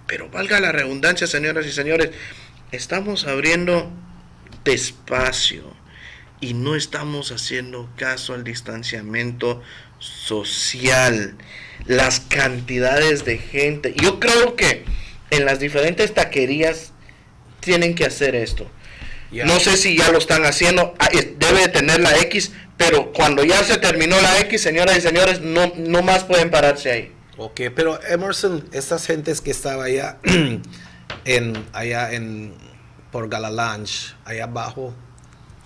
pero valga la redundancia, señoras y señores, estamos abriendo despacio y no estamos haciendo caso al distanciamiento social. Las cantidades de gente, yo creo que en las diferentes taquerías tienen que hacer esto. No sé si ya lo están haciendo, debe de tener la X, pero cuando ya se terminó la X, señoras y señores, no más pueden pararse ahí. Ok, pero Emerson, estas gentes que estaba allá por Galalange, allá abajo,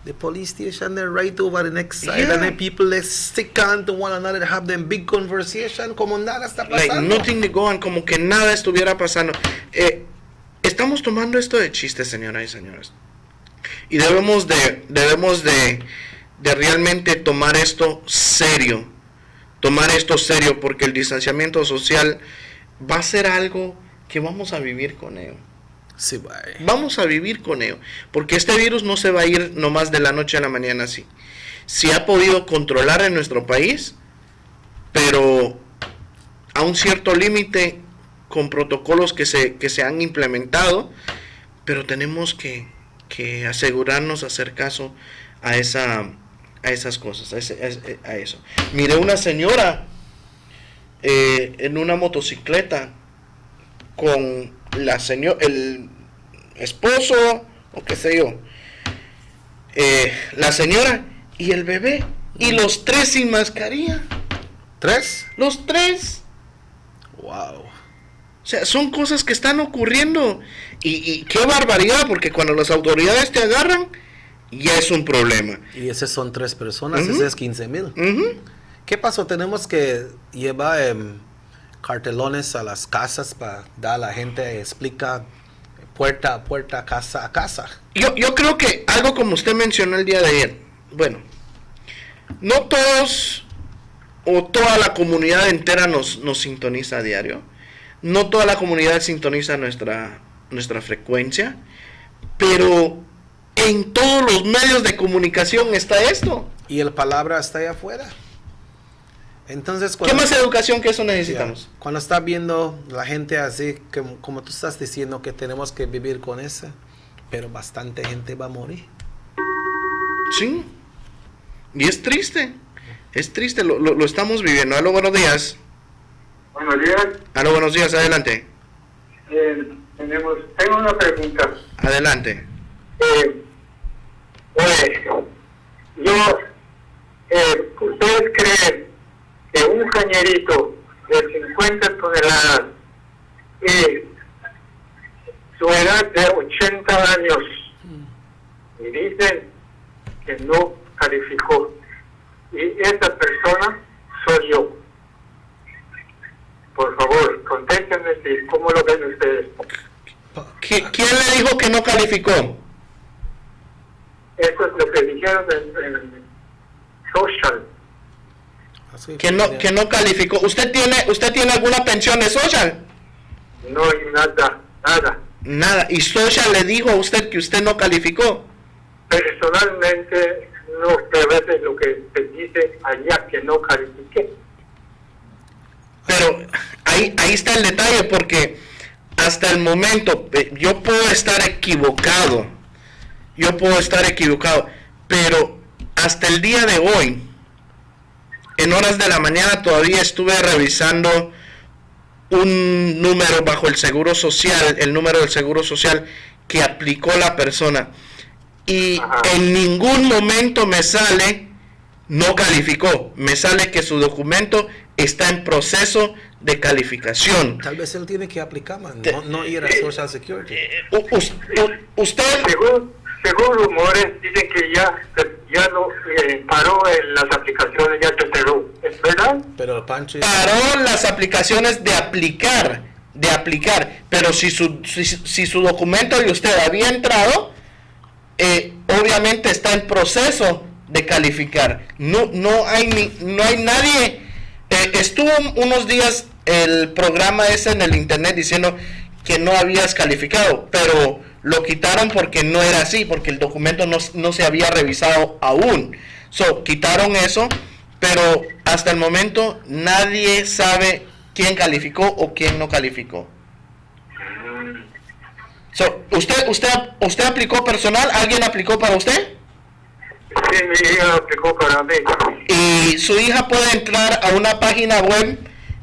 the police station, they're right over the next side, and then people they stick on to one another, have them big conversation, como nada está pasando. Like nothing to go on, como que nada estuviera pasando. Estamos tomando esto de chiste, señoras y señores, y debemos de realmente tomar esto serio, porque el distanciamiento social va a ser algo que vamos a vivir con ello. Sí, vamos a vivir con ello, porque este virus no se va a ir nomás de la noche a la mañana así. Se ha podido controlar en nuestro país, pero a un cierto límite, con protocolos que se han implementado, pero tenemos que asegurarnos hacer caso a esas cosas, a eso. Miré una señora en una motocicleta con el esposo o qué sé yo, la señora y el bebé, y los tres sin mascarilla. ¿Tres? Los tres. Wow. O sea, son cosas que están ocurriendo y qué barbaridad, porque cuando las autoridades te agarran ya es un problema. Y esas son 3 personas, ese es 15,000. ¿Qué pasó? Tenemos que llevar cartelones a las casas para dar a la gente, explica puerta a puerta, casa a casa. Yo creo que algo como usted mencionó el día de ayer, bueno, no todos o toda la comunidad entera nos sintoniza a diario, no toda la comunidad sintoniza nuestra frecuencia, pero en todos los medios de comunicación está esto. Y el palabra está allá afuera. Entonces, ¿qué más educación que eso necesitamos? Cuando estás viendo la gente así, como tú estás diciendo que tenemos que vivir con eso, pero bastante gente va a morir. Sí. Y es triste, lo estamos viviendo. Aló, buenos días. Buenos días. Aló, buenos días, adelante. Tengo una pregunta. Adelante. ¿Ustedes creen que un cañerito de 50 toneladas su edad de 80 años y dicen que no calificó. Y esa persona soy yo. Por favor, contéstenme cómo lo ven ustedes. ¿Quién le dijo que no calificó? Eso es lo que dijeron en social. Que no calificó. ¿Usted tiene alguna pensión de social? No hay nada. Nada. ¿Y social le dijo a usted que usted no calificó? Personalmente, no, pero a veces lo que se dice allá que no califiqué. Pero ahí está el detalle, porque hasta el momento yo puedo estar equivocado, pero hasta el día de hoy, en horas de la mañana, todavía estuve revisando un número bajo el Seguro Social, el número del Seguro Social que aplicó la persona, y en ningún momento me sale no calificó, me sale que su documento está en proceso de calificación. Tal vez él tiene que aplicar, man, no ir a Social Security. Usted, según rumores, dicen que ya no paró en las aplicaciones, ya se cerró. ¿Es verdad? Pero Pancho paró las aplicaciones de aplicar, pero si su documento de usted había entrado, obviamente está en proceso de calificar. No hay nadie. Estuvo unos días el programa ese en el internet diciendo que no habías calificado, pero lo quitaron porque no era así, porque el documento no se había revisado aún. Quitaron eso, pero hasta el momento nadie sabe quién calificó o quién no calificó. ¿Usted aplicó personal? ¿Alguien aplicó para usted? Sí, mi hija aplicó para mí. Y su hija puede entrar a una página web.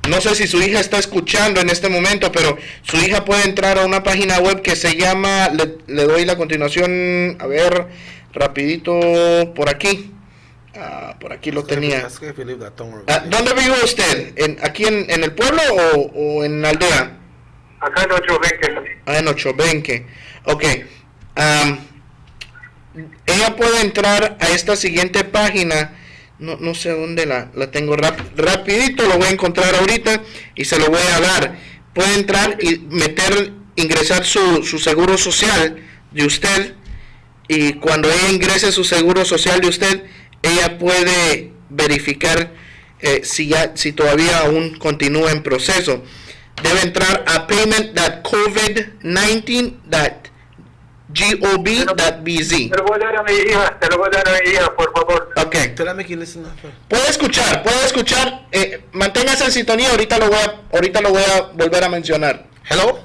No sé si su hija está escuchando en este momento, pero su hija puede entrar a una página web que se llama, le doy la continuación, a ver, rapidito, por aquí. Por aquí lo tenía. ¿Dónde vive usted? ¿Aquí en el pueblo o en la aldea? Acá en Ochobenque. En Ochobenque. Ok. Ella puede entrar a esta siguiente página. No sé dónde la tengo. Rapidito lo voy a encontrar ahorita y se lo voy a dar. Puede entrar y ingresar su seguro social de usted, y cuando ella ingrese su seguro social de usted, ella puede verificar si todavía aún continúa en proceso. Debe entrar a payment.covid19.gov.bz. Te lo voy a dar a mi hija, por favor. Ok. Puede escuchar. Manténgase en sintonía, ahorita lo voy a volver a mencionar. Hello.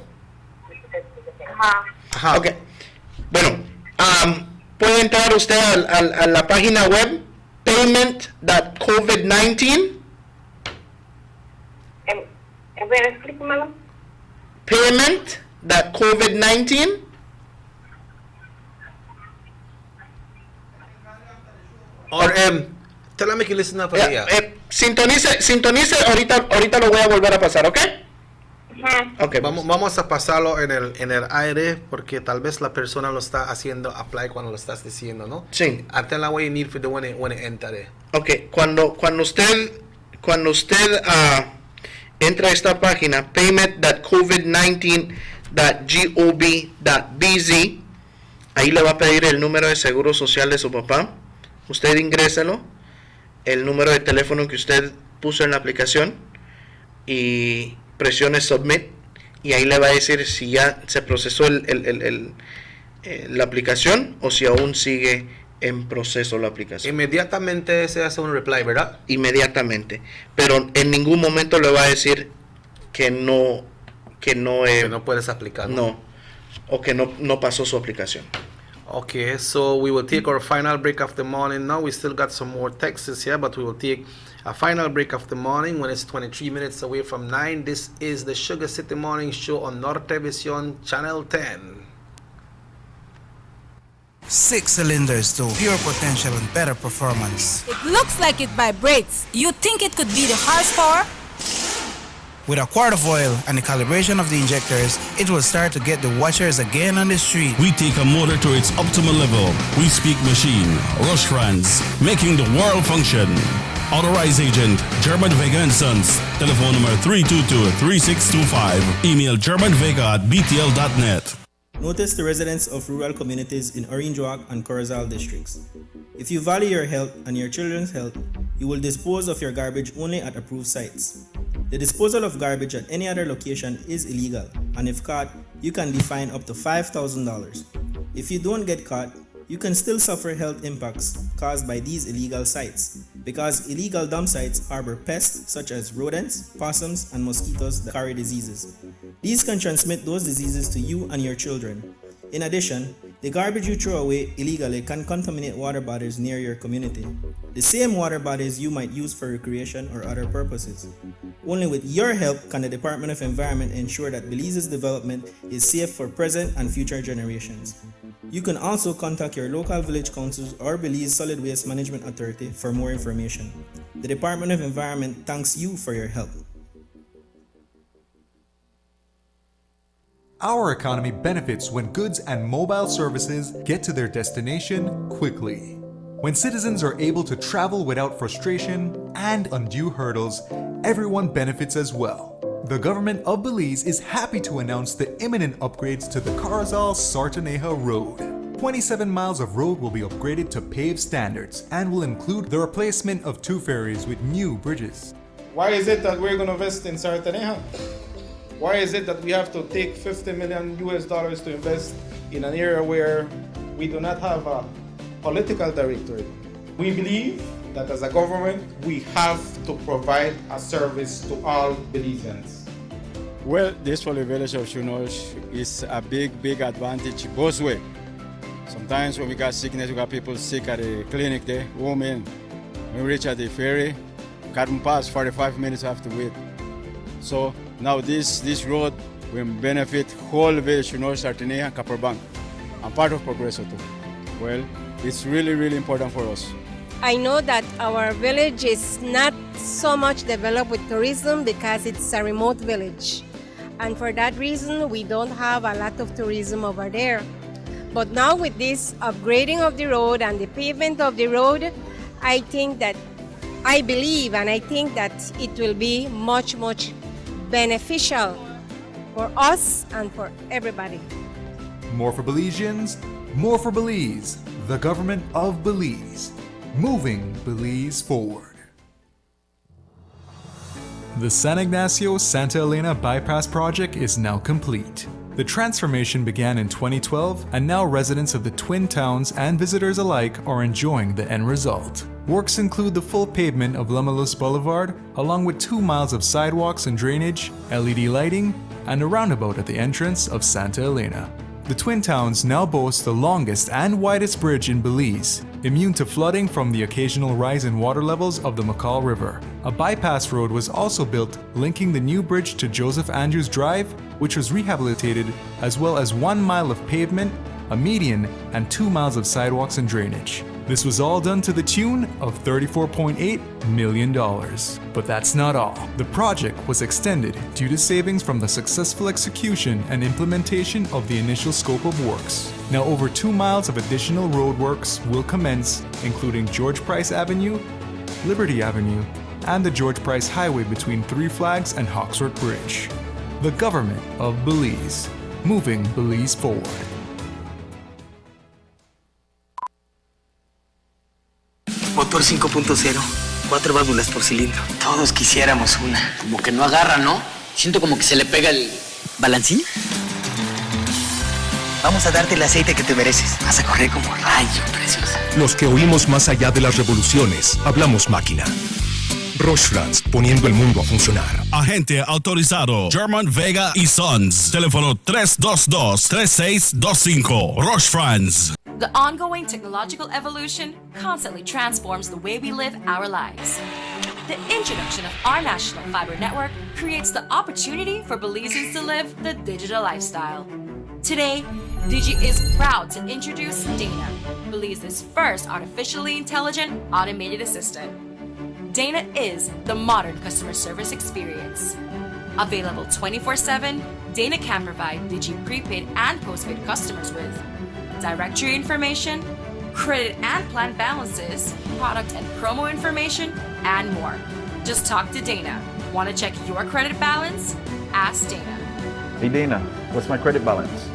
Ajá. Ok. Bueno, puede entrar usted a la página web payment.covid19. Explícamelo. Payment.covid19. Or tell me que listen up allá. Sintonice, ahorita lo voy a volver a pasar, ¿ok? Okay, vamos a pasarlo en el aire, porque tal vez la persona lo está haciendo apply cuando lo estás diciendo, ¿no? Sí. Tell her what you need for the when it enter. Okay, cuando usted entra a esta página payment.covid19.gov.bz, ahí le va a pedir el número de seguro social de su papá. Usted ingréselo, el número de teléfono que usted puso en la aplicación, y presione submit, y ahí le va a decir si ya se procesó la aplicación o si aún sigue en proceso la aplicación. Inmediatamente se hace un reply, ¿verdad? Inmediatamente, pero en ningún momento le va a decir que no puedes aplicar. No, o que no pasó su aplicación. Okay, so we will take our final break of the morning now. We still got some more texts here, but we will take a final break of the morning when it's 23 minutes away from 9. This is the Sugar City Morning Show on Nortevisión Channel 10. 6 cylinders to pure potential and better performance. It looks like it vibrates. You think it could be the horsepower? With a quart of oil and the calibration of the injectors, it will start to get the watchers again on the street. We take a motor to its optimal level. We speak machine, Rush Franz, making the world function. Authorized agent, German Vega & Sons. Telephone number 322-3625. Email germanvega@btl.net. Notice the residents of rural communities in Orange Walk and Corozal districts. If you value your health and your children's health, you will dispose of your garbage only at approved sites. The disposal of garbage at any other location is illegal, and if caught, you can be fined up to $5,000. If you don't get caught, you can still suffer health impacts caused by these illegal sites, because illegal dump sites harbor pests such as rodents, possums, and mosquitoes that carry diseases. These can transmit those diseases to you and your children. In addition, the garbage you throw away illegally can contaminate water bodies near your community, the same water bodies you might use for recreation or other purposes. Only with your help can the Department of Environment ensure that Belize's development is safe for present and future generations. You can also contact your local village councils or Belize Solid Waste Management Authority for more information. The Department of Environment thanks you for your help. Our economy benefits when goods and mobile services get to their destination quickly. When citizens are able to travel without frustration and undue hurdles, everyone benefits as well. The government of Belize is happy to announce the imminent upgrades to the Corozal-Sartaneja Road. 27 miles of road will be upgraded to paved standards and will include the replacement of 2 ferries with new bridges. Why is it that we're going to invest in Sartaneja? Why is it that we have to take $50 million to invest in an area where we do not have a political directorate? We believe that as a government, we have to provide a service to all Belizeans. Well, this for the village of Chunosh is a big advantage both ways. Sometimes when we got sickness, we got people sick at the clinic there, women. When we reach at the ferry, can't pass, 45 minutes have to wait. So now this road will benefit whole village, Sartaneja and Copperbank, and part of Progreso too. Well, it's really important for us. I know that our village is not so much developed with tourism because it's a remote village. And for that reason, we don't have a lot of tourism over there. But now with this upgrading of the road and the pavement of the road, I think that it will be much beneficial for us and for everybody. More for Belizeans, more for Belize, the government of Belize, moving Belize forward. The San Ignacio-Santa Elena Bypass Project is now complete. The transformation began in 2012, and now residents of the Twin Towns and visitors alike are enjoying the end result. Works include the full pavement of Lamalus Boulevard, along with 2 miles of sidewalks and drainage, LED lighting, and a roundabout at the entrance of Santa Elena. The Twin Towns now boast the longest and widest bridge in Belize, immune to flooding from the occasional rise in water levels of the McCall River. A bypass road was also built linking the new bridge to Joseph Andrews Drive, which was rehabilitated, as well as 1 mile of pavement, a median, and 2 miles of sidewalks and drainage. This was all done to the tune of $34.8 million. But that's not all. The project was extended due to savings from the successful execution and implementation of the initial scope of works. Now over 2 miles of additional roadworks will commence, including George Price Avenue, Liberty Avenue, and the George Price Highway between Three Flags and Hawksworth Bridge. The government of Belize, moving Belize forward. Motor 5.0, 4 válvulas por cilindro. Todos quisiéramos una. Como que no agarra, ¿no? Siento como que se le pega el balancín. Vamos a darte el aceite que te mereces. Vas a correr como rayo, preciosa. Los que oímos más allá de las revoluciones, hablamos máquina. Rush Franz, poniendo el mundo a funcionar. Agente autorizado German Vega y Sons. Teléfono 322-3625. Rush Franz. The ongoing technological evolution constantly transforms the way we live our lives. The introduction of our national fiber network creates the opportunity for Belizeans to live the digital lifestyle. Today, Digi is proud to introduce Dana, Belize's first artificially intelligent automated assistant. Dana is the modern customer service experience. Available 24/7, Dana can provide Digi prepaid and postpaid customers with directory information, credit and plan balances, product and promo information, and more. Just talk to Dana. Want to check your credit balance? Ask Dana. Hey Dana, what's my credit balance?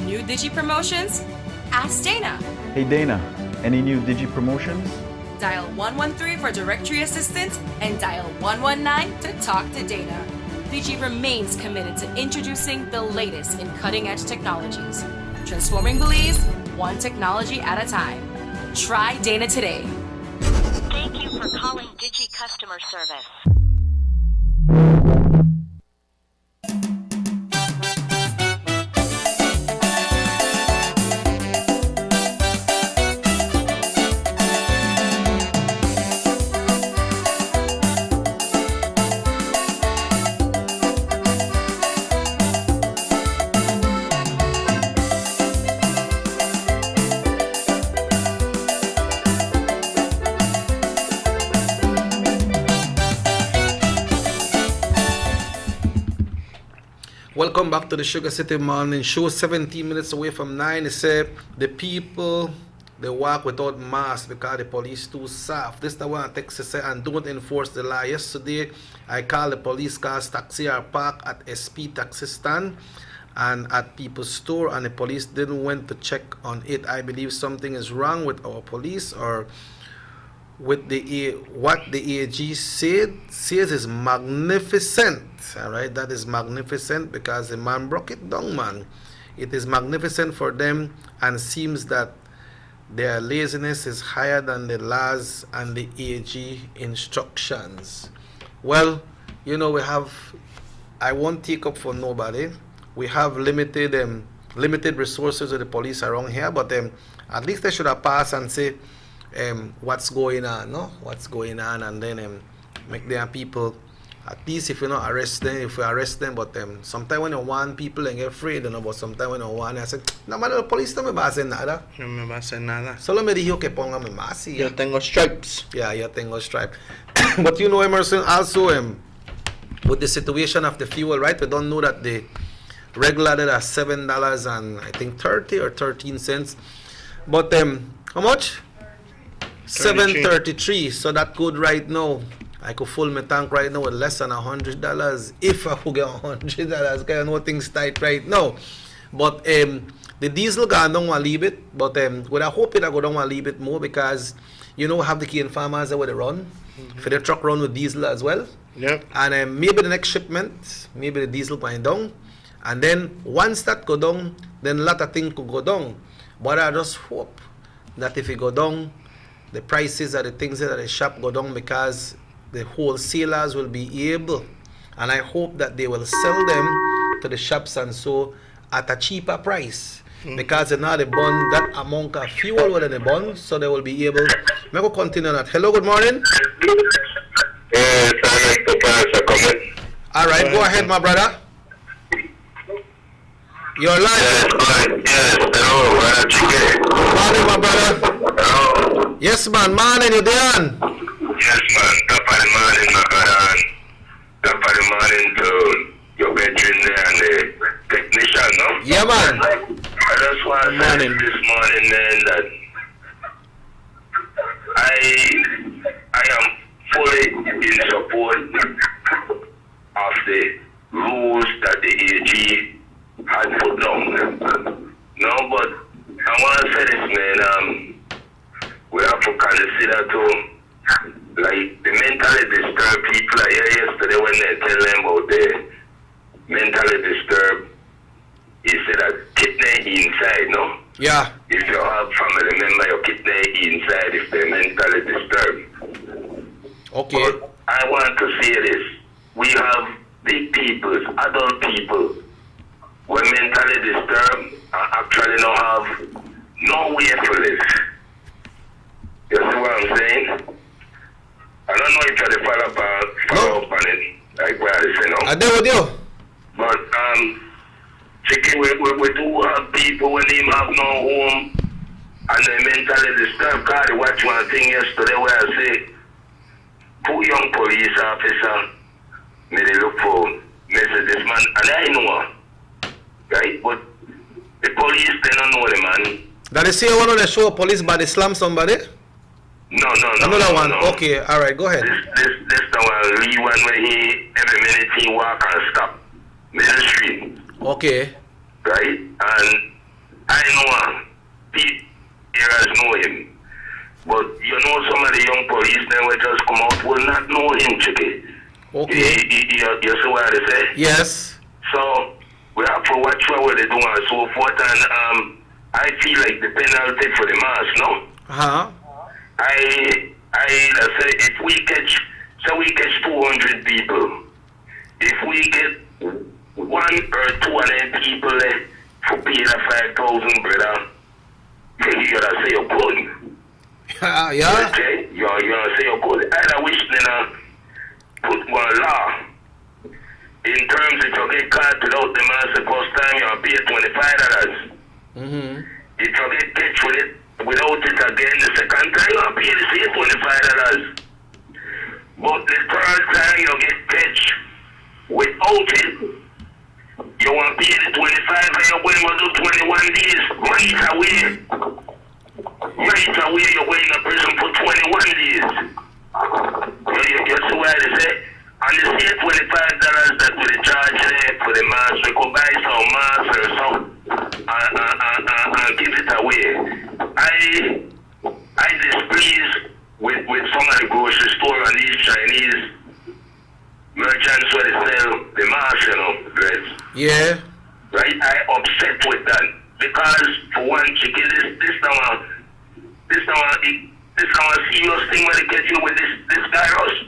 New Digi promotions? Ask Dana. Hey Dana, any new Digi promotions? Dial 113 for directory assistance and dial 119 to talk to Dana. Digi remains committed to introducing the latest in cutting-edge technologies, transforming Belize one technology at a time. Try Dana today. Thank you for calling Digi Customer Service. Welcome back to the Sugar City Morning Show. 17 minutes away from 9. They say the people, they walk without masks because the police too soft. This is the one Texas say and don't enforce the law. Yesterday, I called the police cars taxi are parked at SP taxi stand and at people's store, and the police didn't went to check on it. I believe something is wrong with our police or with the what the AG says is magnificent. All right, that is magnificent because the man broke it down, man. It is magnificent for them, and seems that their laziness is higher than the laws and the AG instructions. Well, you know, we have, I won't take up for nobody. We have limited resources of the police around here, but at least they should have passed and say what's going on, no? What's going on, and then make their people, at least if you not arrest them, if we arrest them, but sometimes when you want people and get afraid, you know, but sometimes when you want, I say, no man, the police no me va a hacer nada. No me va a hacer nada. Solo me dijo que ponga mi mask. Yo tengo stripes. Yeah, yo tengo stripes. But you know, Emerson, also with the situation of the fuel, right? We don't know that the regular did at $7 and I think 30 or 13 cents. But how much? 7.33. So that good right now. I could fill my tank right now with less than $100 if I could get $100. Because I know things tight right now. But the diesel gone down a little bit. But with I hope it I go down a little bit more because you know have the cane farmers that where they run. For the truck run with diesel as well. Yep. And maybe the next shipment, maybe the diesel going down. And then once that go down, then a lot of things could go down. But I just hope that if it go down, the prices of the things that the shop go down because the wholesalers will be able, and I hope that they will sell them to the shops and so at a cheaper price because they're not burn that amount of fuel within the bun, so they will be able. May I continue that? Hello, good morning. All right, go ahead, my brother. You're live. Morning, my brother. Yes, man. Morning, you there? Yes, man. Top of the morning, my brother. Top of the morning to your veteran there and the technician, no? Yeah, man. I just want to say this morning then that I am fully in support of the rules that the AG had put down. No, but I want to say this, man. We have to consider too, like the mentally disturbed people. I hear yesterday when they tell them about the mentally disturbed, he said that kidney inside, no? Yeah. If you have family member, your kidney inside if they're mentally disturbed. Okay. But I want to say this. We have big people, adult people, who are mentally disturbed and actually don't have no way to live. You see what I'm saying? I don't know if you follow up on it, like what I say, no? I do with you. But, chicken, we do have people when they have no home and they mentally disturbed. God, I watched one thing yesterday where I say, 2 young police officers, may they look for Message this man, and I know, right? But the police, they don't know the man. That is here one on the show, police body slam somebody? No. Another one. Okay, all right, go ahead. This the one, Lee one where he, every minute he walk and stop middle street. Okay. Right? And I know him. People here know him. But you know some of the young police then will just come out will not know him, Chicky. Okay. You see what I say? Yes. So we have to watch what they do and so forth, and I feel like the penalty for the mass, no? Uh-huh. I say if we catch 200 people, if we get 1 or 2 of them people for paying a 5,000, brother, you gotta say you're good. Yeah. Okay? You gotta say you're good. I wish they put one law in terms if you get caught without the mask the first time, you'll pay $25. Mm-hmm. If you get catch with it without it again the second time, you'll pay the same $25. But the third time you get catch without it, you want to pay the 25 and you're going to do 21 days right away. Right away, you're going to prison for 21 days. You see what I say? And the same $25 that we charge there for the mask, we could buy some masks or something and give it away. I displeased with some of the grocery store and these Chinese merchants where they sell the masks, you know, right? Yeah. Right? I upset with that because for one, Chicky, this now a serious thing when they get you with this virus.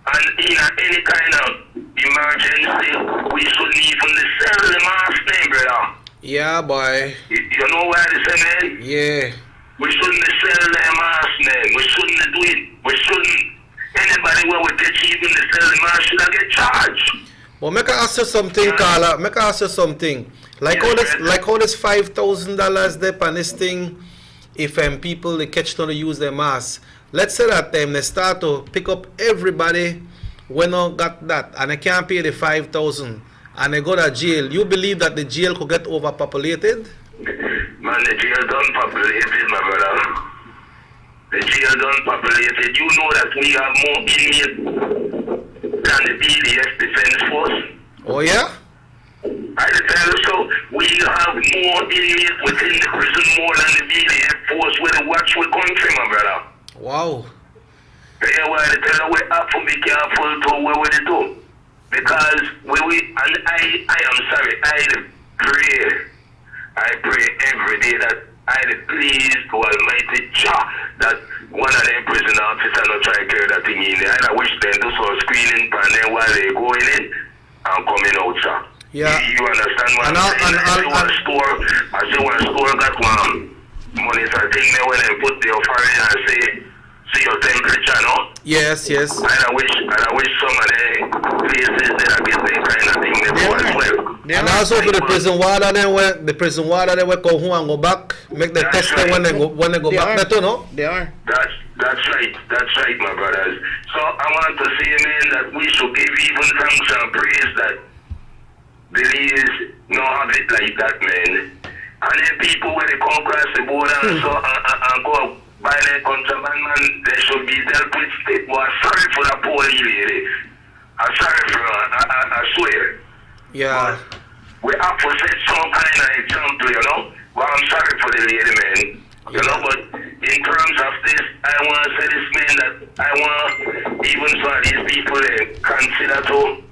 And in any kind of emergency, we shouldn't even sell the mask name, brother. Yeah, boy. You know what I say, man? Yeah. We shouldn't sell the mask name. We shouldn't do it. We shouldn't. Anybody where we get even to sell the mask should get charged. Well, make I ask you something, Carla. Make I ask you something. Like all this $5,000 there on this thing, if people they catch to use their mask. Let's say that they start to pick up everybody when not got that and they can't pay the 5,000 and they go to jail. You believe that the jail could get overpopulated? Man, the jail done populated, my brother. The jail done populated. You know that we have more inmates than the BDS Defense Force. Oh yeah? I tell you so. We have more inmates within the prison more than the BDS Force where they watch with country, my brother. Wow. Yeah, well, they tell you we have to be careful to what we do. Because and I am sorry, I pray every day that I please to Almighty Jah that one of them prison officers not try to carry that thing in there. And I wish them do some screening for them while they going in and coming out, sir. Yeah. You understand what I'm saying? I see one store got one money for thing there when they put their foreign and see your temperature, no? Yes. And I wish some of the places that get that kind of thing there as well. And also for the prison water then they will go home and go back, make the test right. when they go back there too, no? They are. That's right, my brothers. So I want to say, man, that we should give even thanks and praise that Belize no have it like that, man. And then people when they come across the border and go buy their contraband, man, they should be dealt with state. Well, I'm sorry for that poor lady. I'm sorry for her, I swear. Yeah. But we have to set some kind of example, you know. Well, I'm sorry for the lady, man. You know, but in terms of this, I want to say this, man, that I want even some of these people consider too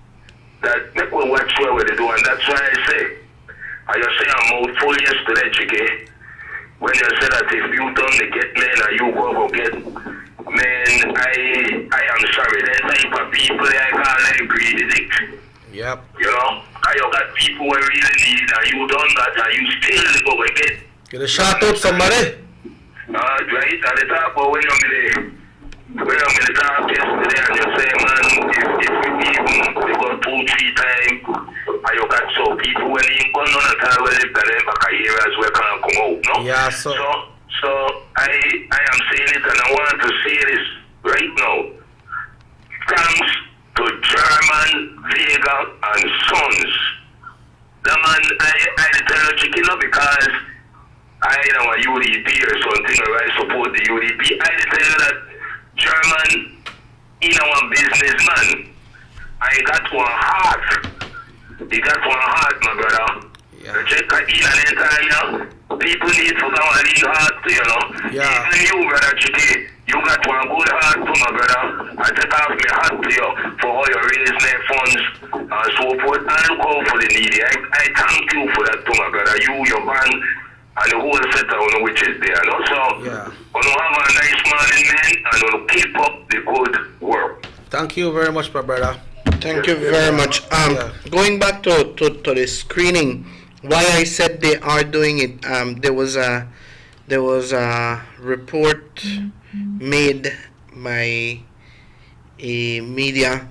that they will watch what they do, and that's why I say, you say I'm mouthful yesterday, Chicky, when you say that if you don't get men and you go get, man, I am sorry, that type of people I can't agree with it. Yep. You know, you got people who really need and you done that and you still go and get. Get a shout out somebody. Right, at the top, but when I'm talk yesterday and you say, man, if you even you go 2-3 times and you got so people when you go on at all, well, if they're back areas where can't come out, no? Yeah, so I am saying it and I want to say this right now. Thanks to German, Vega, and Sons. The man, I tell you chicken up because I know a UDP or something, or I support the UDP. I tell you that German, in our businessman, I got one heart. He got one heart, my brother. Check in an entire people need to go and lead heart, you know. Yeah. Even you, brother Chiki, you got one good heart too, my brother. I take off my hat to you for how you raise their funds and so forth. And look out for the needy. I thank you for that too, my brother. You, your band, and the whole set of which is there. And also, you have a nice morning, man, and you keep up the good work. Thank you very much, my brother. Thank you very much. Going back to the screening, why I said they are doing it, there was a report made by a media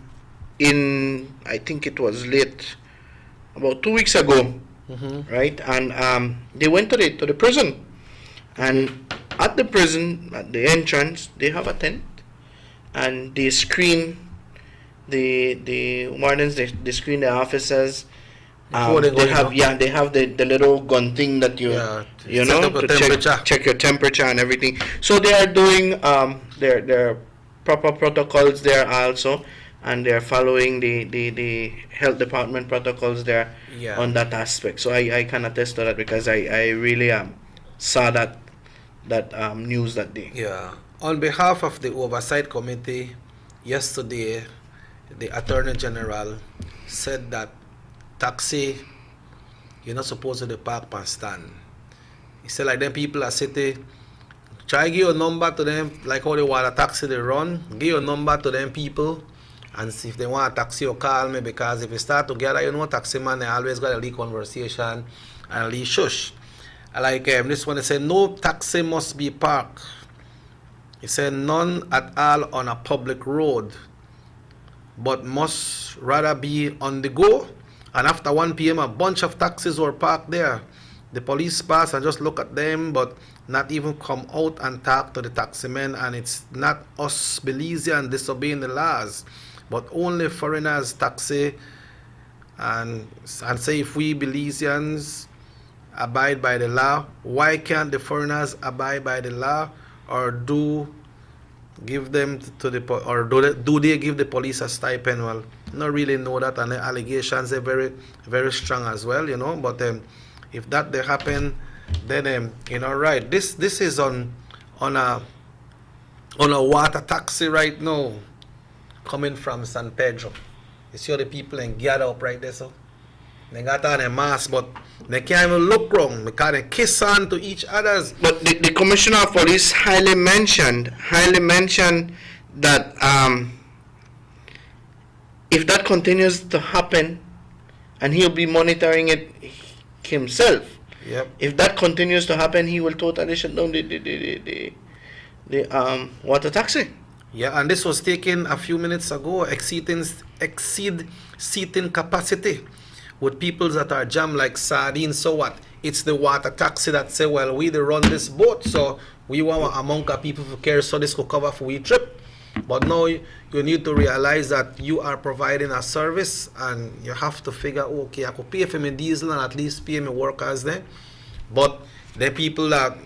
in, I think it was late, about 2 weeks ago, right? And they went to the prison, and at the prison, at the entrance, they have a tent, and they screen the wardens, they screen the officers. They have the little gun thing that you know, to check your temperature and everything. So they are doing their proper protocols there also, and they are following the health department protocols there on that aspect. So I can attest to that because I really saw that news that day. Yeah. On behalf of the Oversight Committee, yesterday the Attorney General said that taxi, you're not supposed to park and stand. He said like them people at city, try give your number to them, like how they want a taxi they run, give your number to them people, and see if they want a taxi or call me, because if you start together, you know, taxi man, they always got a little conversation and a little shush. Like this one, they said no taxi must be parked. He said none at all on a public road, but must rather be on the go. And after 1 p.m., a bunch of taxis were parked there. The police pass and just look at them, but not even come out and talk to the taxi men. And it's not us Belizeans disobeying the laws, but only foreigners taxi. And say if we Belizeans abide by the law, why can't the foreigners abide by the law, or give them to the or do they give the police a stipend? Well, not really know that, and the allegations are very, very strong as well, you know. But if that they happen, then you know, right? This is on a water taxi right now, coming from San Pedro. You see all the people and gather up right there, so they got on a mask, but they can't even look wrong because they kiss on to each other's. But the Commissioner of Police highly mentioned that if that continues to happen, and he'll be monitoring it himself. Yep. If that continues to happen, he will totally shut down the water taxi. Yeah, and this was taken a few minutes ago, exceed seating capacity, with people that are jammed like sardines. So what? It's the water taxi that say, well, we run this boat, so we want among of people who care, so this could cover for we trip. But now you need to realize that you are providing a service, and you have to figure, okay, I could pay for my diesel and at least pay my workers there. But the people that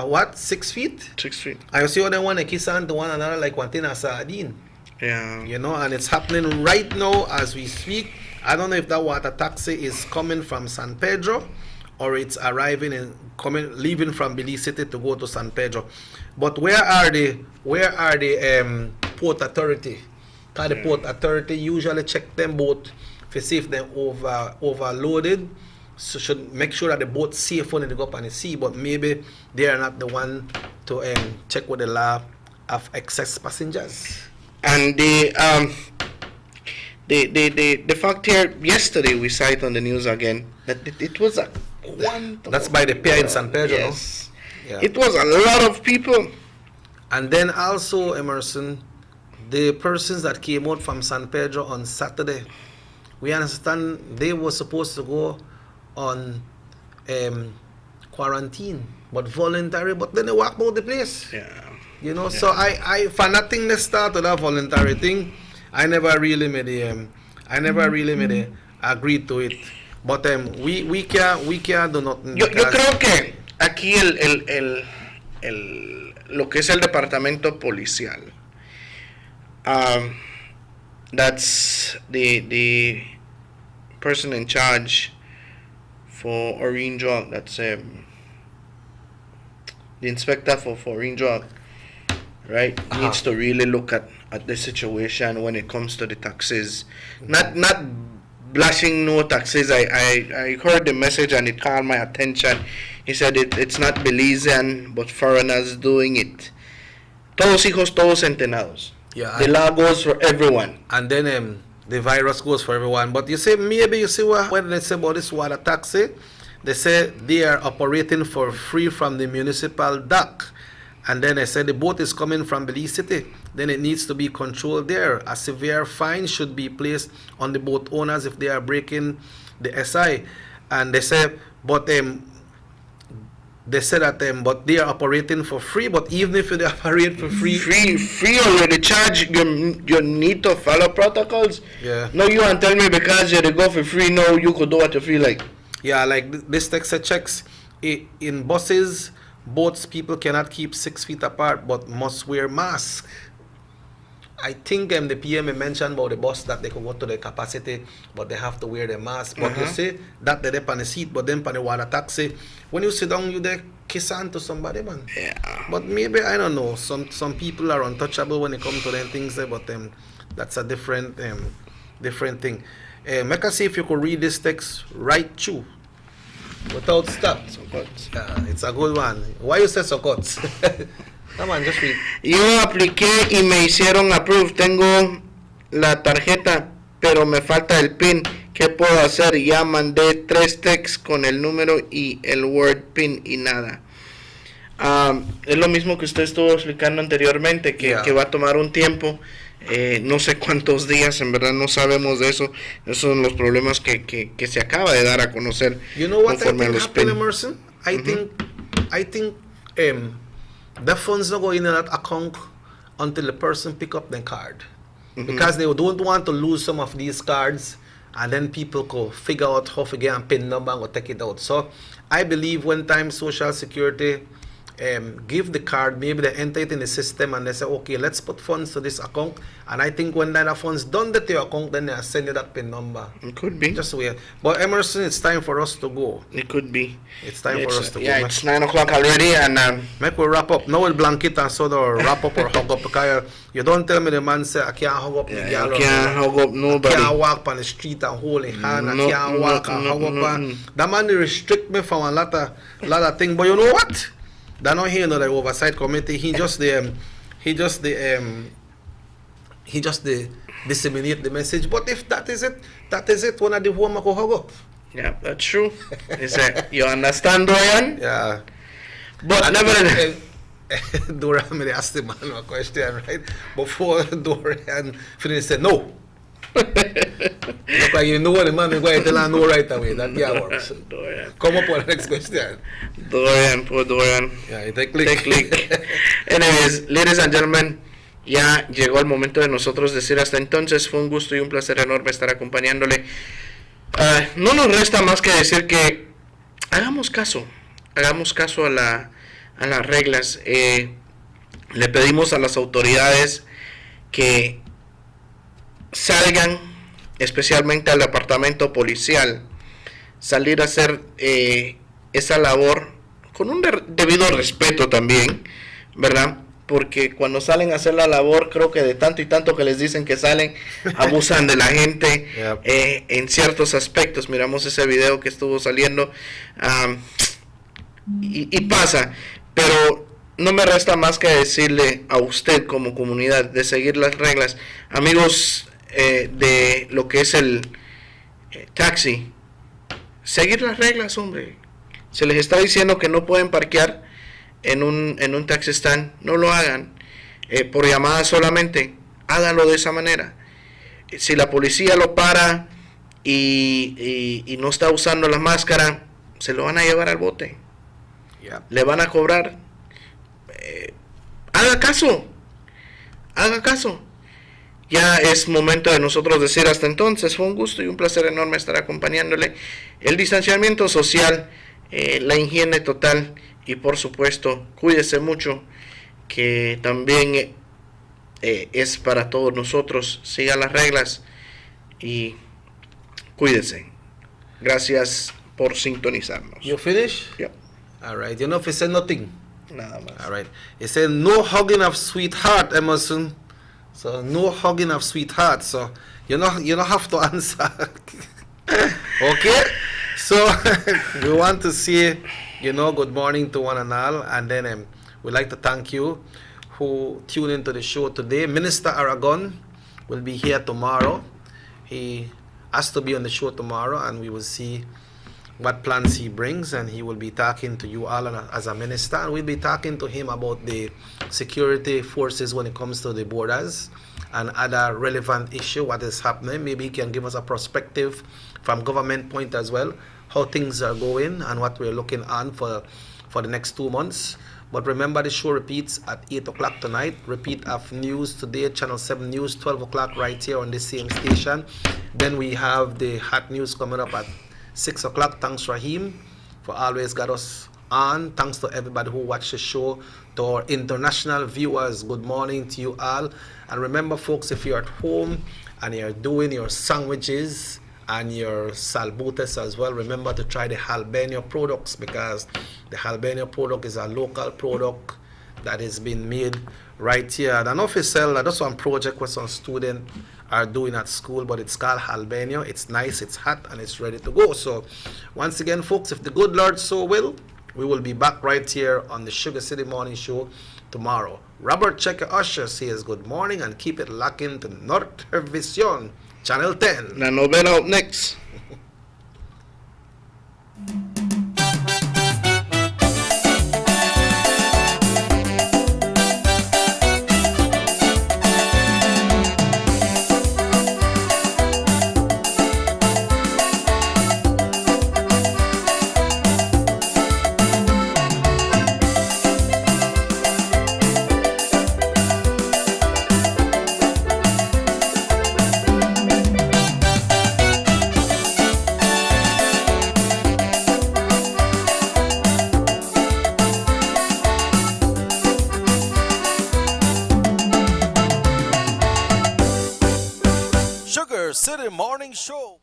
what, 6 feet? 6 feet. I see how they want to kiss on to one another like one thing a sardine. Yeah. You know, and it's happening right now as we speak. I don't know if that water taxi is coming from San Pedro, or it's leaving from Belize City to go to San Pedro. But where are the port authority? Because the port authority usually check them boat to see if they're overloaded. So should make sure that the boat's safe when they go up on the sea. But maybe they are not the one to check with the law of excess passengers. And the fact here, yesterday we saw it on the news again, that it was a quantum. That's by the pier in San Pedro. Yes. No? Yeah. It was a lot of people. And then also, Emerson, the persons that came out from San Pedro on Saturday, we understand they were supposed to go on quarantine, but voluntary, but then they walk out the place. Yeah. You know, so I for nothing they start with that voluntary thing. I never really made agree to it. But we can't do nothing. Yo creo que aquí lo que es el departamento policial, that's the person in charge for Orange Walk, that's the inspector for Orange Walk, right? Needs to really look at the situation when it comes to the taxes. Not blushing no taxes. I heard the message and it caught my attention. He said it's not Belizean but foreigners doing it. Todos hijos, todos centenados. Yeah, the law goes for everyone. And then the virus goes for everyone. But you see what when they say about this water taxi, they say they are operating for free from the municipal dock. And then they said the boat is coming from Belize City. Then it needs to be controlled there. A severe fine should be placed on the boat owners if they are breaking the SI. And they said, but that but they are operating for free. But even if they operate for free, already charge. You need to follow protocols. Yeah. No, you want to tell me because you go for free. No, you could do what you feel like. Yeah, like this text checks in buses. Boats, people cannot keep 6 feet apart but must wear masks. I think the PM mentioned about the bus that they can go to the capacity but they have to wear the mask. But you see that they're on the seat, but then on the water taxi, when you sit down, you there kiss on to somebody, man. Yeah. But maybe, I don't know, some people are untouchable when it comes to them things, but that's a different thing. Make us see if you could read this text right through. Without stop. It's a good one. Why you say so cuts? Come on, just read. Yo apliqué y me hicieron approve. Tengo la tarjeta, pero me falta el PIN. ¿Qué puedo hacer? Ya mandé 3 texts con el número y el word PIN y nada. Es lo mismo que usted estuvo explicando anteriormente, que va a tomar un tiempo. No sé cuántos días, en verdad no sabemos de eso. Esos son los problemas que se acaba de dar a conocer. You know what I think happened, Emerson? I think the funds don't go in that account until the person pick up the card. Because they don't want to lose some of these cards and then people go figure out how to get a PIN number and go take it out. So I believe when time Social Security give the card, maybe they enter it in the system and they say, okay, let's put funds to this account. And I think when that funds done to your account, then they send you that PIN number. It could be. Just wait. But Emerson, it's time for us to go. It could be. It's time for us to go. Yeah, it's 9 o'clock already, and make we wrap up. Now we'll blanket and sort of wrap up or hug up. Because you don't tell me the man say, I can't hug up. I can't hug up nobody. I can't walk on the street and hold his hand. I can't walk and hug up. That man restrict me from a lot of things. But you know what? They're not here, the oversight committee. He just disseminate the message. But if that is it. One of the home I go hug up. Yeah, that's true. You understand, Dorian? Yeah. But nevertheless, Dorian may ask the man a question, right? Before Dorian finished, said no. Look like you know what the man is going to tell him no right away. That yeah works. Dorian. Come up with the next question. Dorian, poor Dorian. Yeah, take click. Anyways, ladies and gentlemen, ya llegó el momento de nosotros decir hasta entonces. Fue un gusto y un placer enorme estar acompañándole. No nos resta más que decir que hagamos caso a las reglas. Le pedimos a las autoridades que salgan, especialmente al departamento policial, salir a hacer esa labor con un debido respeto también, ¿verdad? Porque cuando salen a hacer la labor, creo que de tanto y tanto que les dicen que salen, abusan de la gente. En ciertos aspectos. Miramos ese video que estuvo saliendo y pasa, pero no me resta más que decirle a usted como comunidad de seguir las reglas. Amigos de lo que es el taxi, seguir las reglas, hombre. Se les está diciendo que no pueden parquear en un taxi stand. No lo hagan por llamada solamente. Háganlo de esa manera. Si la policía lo para y no está usando la máscara, se lo van a llevar al bote. Le van a cobrar. Haga caso. ya es momento de nosotros decir hasta entonces. Fue un gusto y un placer enorme estar acompañándole. El distanciamiento social, la higiene total y por supuesto cuídese mucho, que también es para todos nosotros. Siga las reglas y cuídese. Gracias por sintonizarnos. You finish? Yeah. All right. You know if he said nothing? Nada más. All right. He said no hugging of sweetheart, Emerson. So no hugging of sweetheart. So you don't have to answer. Okay. So we want to say, good morning to one and all, and then we'd like to thank you who tuned into the show today. Minister Aragon will be here tomorrow. He has to be on the show tomorrow, and we will see what plans he brings, and he will be talking to you all as a minister, and we'll be talking to him about the security forces when it comes to the borders and other relevant issue, what is happening. Maybe he can give us a perspective from government point as well, how things are going and what we're looking on for the next 2 months. But remember, the show repeats at 8 o'clock tonight. Repeat of news today, Channel 7 News, 12 o'clock right here on the same station. Then we have the hot news coming up at 6 o'clock. Thanks, Raheem, for always got us on. Thanks to everybody who watched the show. To our international viewers, good morning to you all. And remember, folks, if you're at home and you're doing your sandwiches and your salbutes as well, remember to try the Albania products, because the Albania product is a local product that has been made right here. I don't know if it's that's one project what some students are doing at school, but it's called Albania. It's nice, it's hot, and it's ready to go. So once again, folks, if the good Lord so will, we will be back right here on the Sugar City Morning Show tomorrow. Robert Checker Usher says good morning and keep it locked into North Vision, Channel 10. La novela up next. City Morning Show.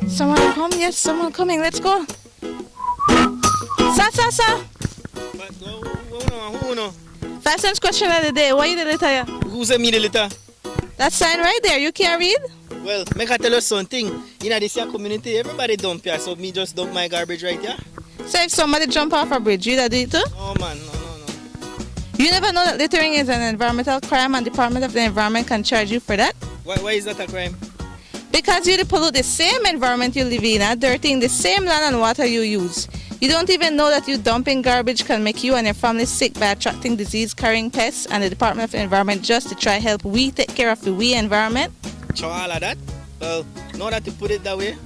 Someone come? Yes, someone coming. Let's go. Sa. Fastest question of the day. Why you the letter? Who's a me the letter? That sign right there. You can't read? Well, make I tell you something. In this community, everybody dump here, so me just dump my garbage right here. So if somebody jump off a bridge, you that do it too? No, man. No. You never know that littering is an environmental crime and Department of the Environment can charge you for that? Why is that a crime? Because you pollute the same environment you live in, dirtying the same land and water you use. You don't even know that you dumping garbage can make you and your family sick by attracting disease-carrying pests, and the Department of the Environment just to try help we take care of the environment. All of that? Well, now that you put it that way,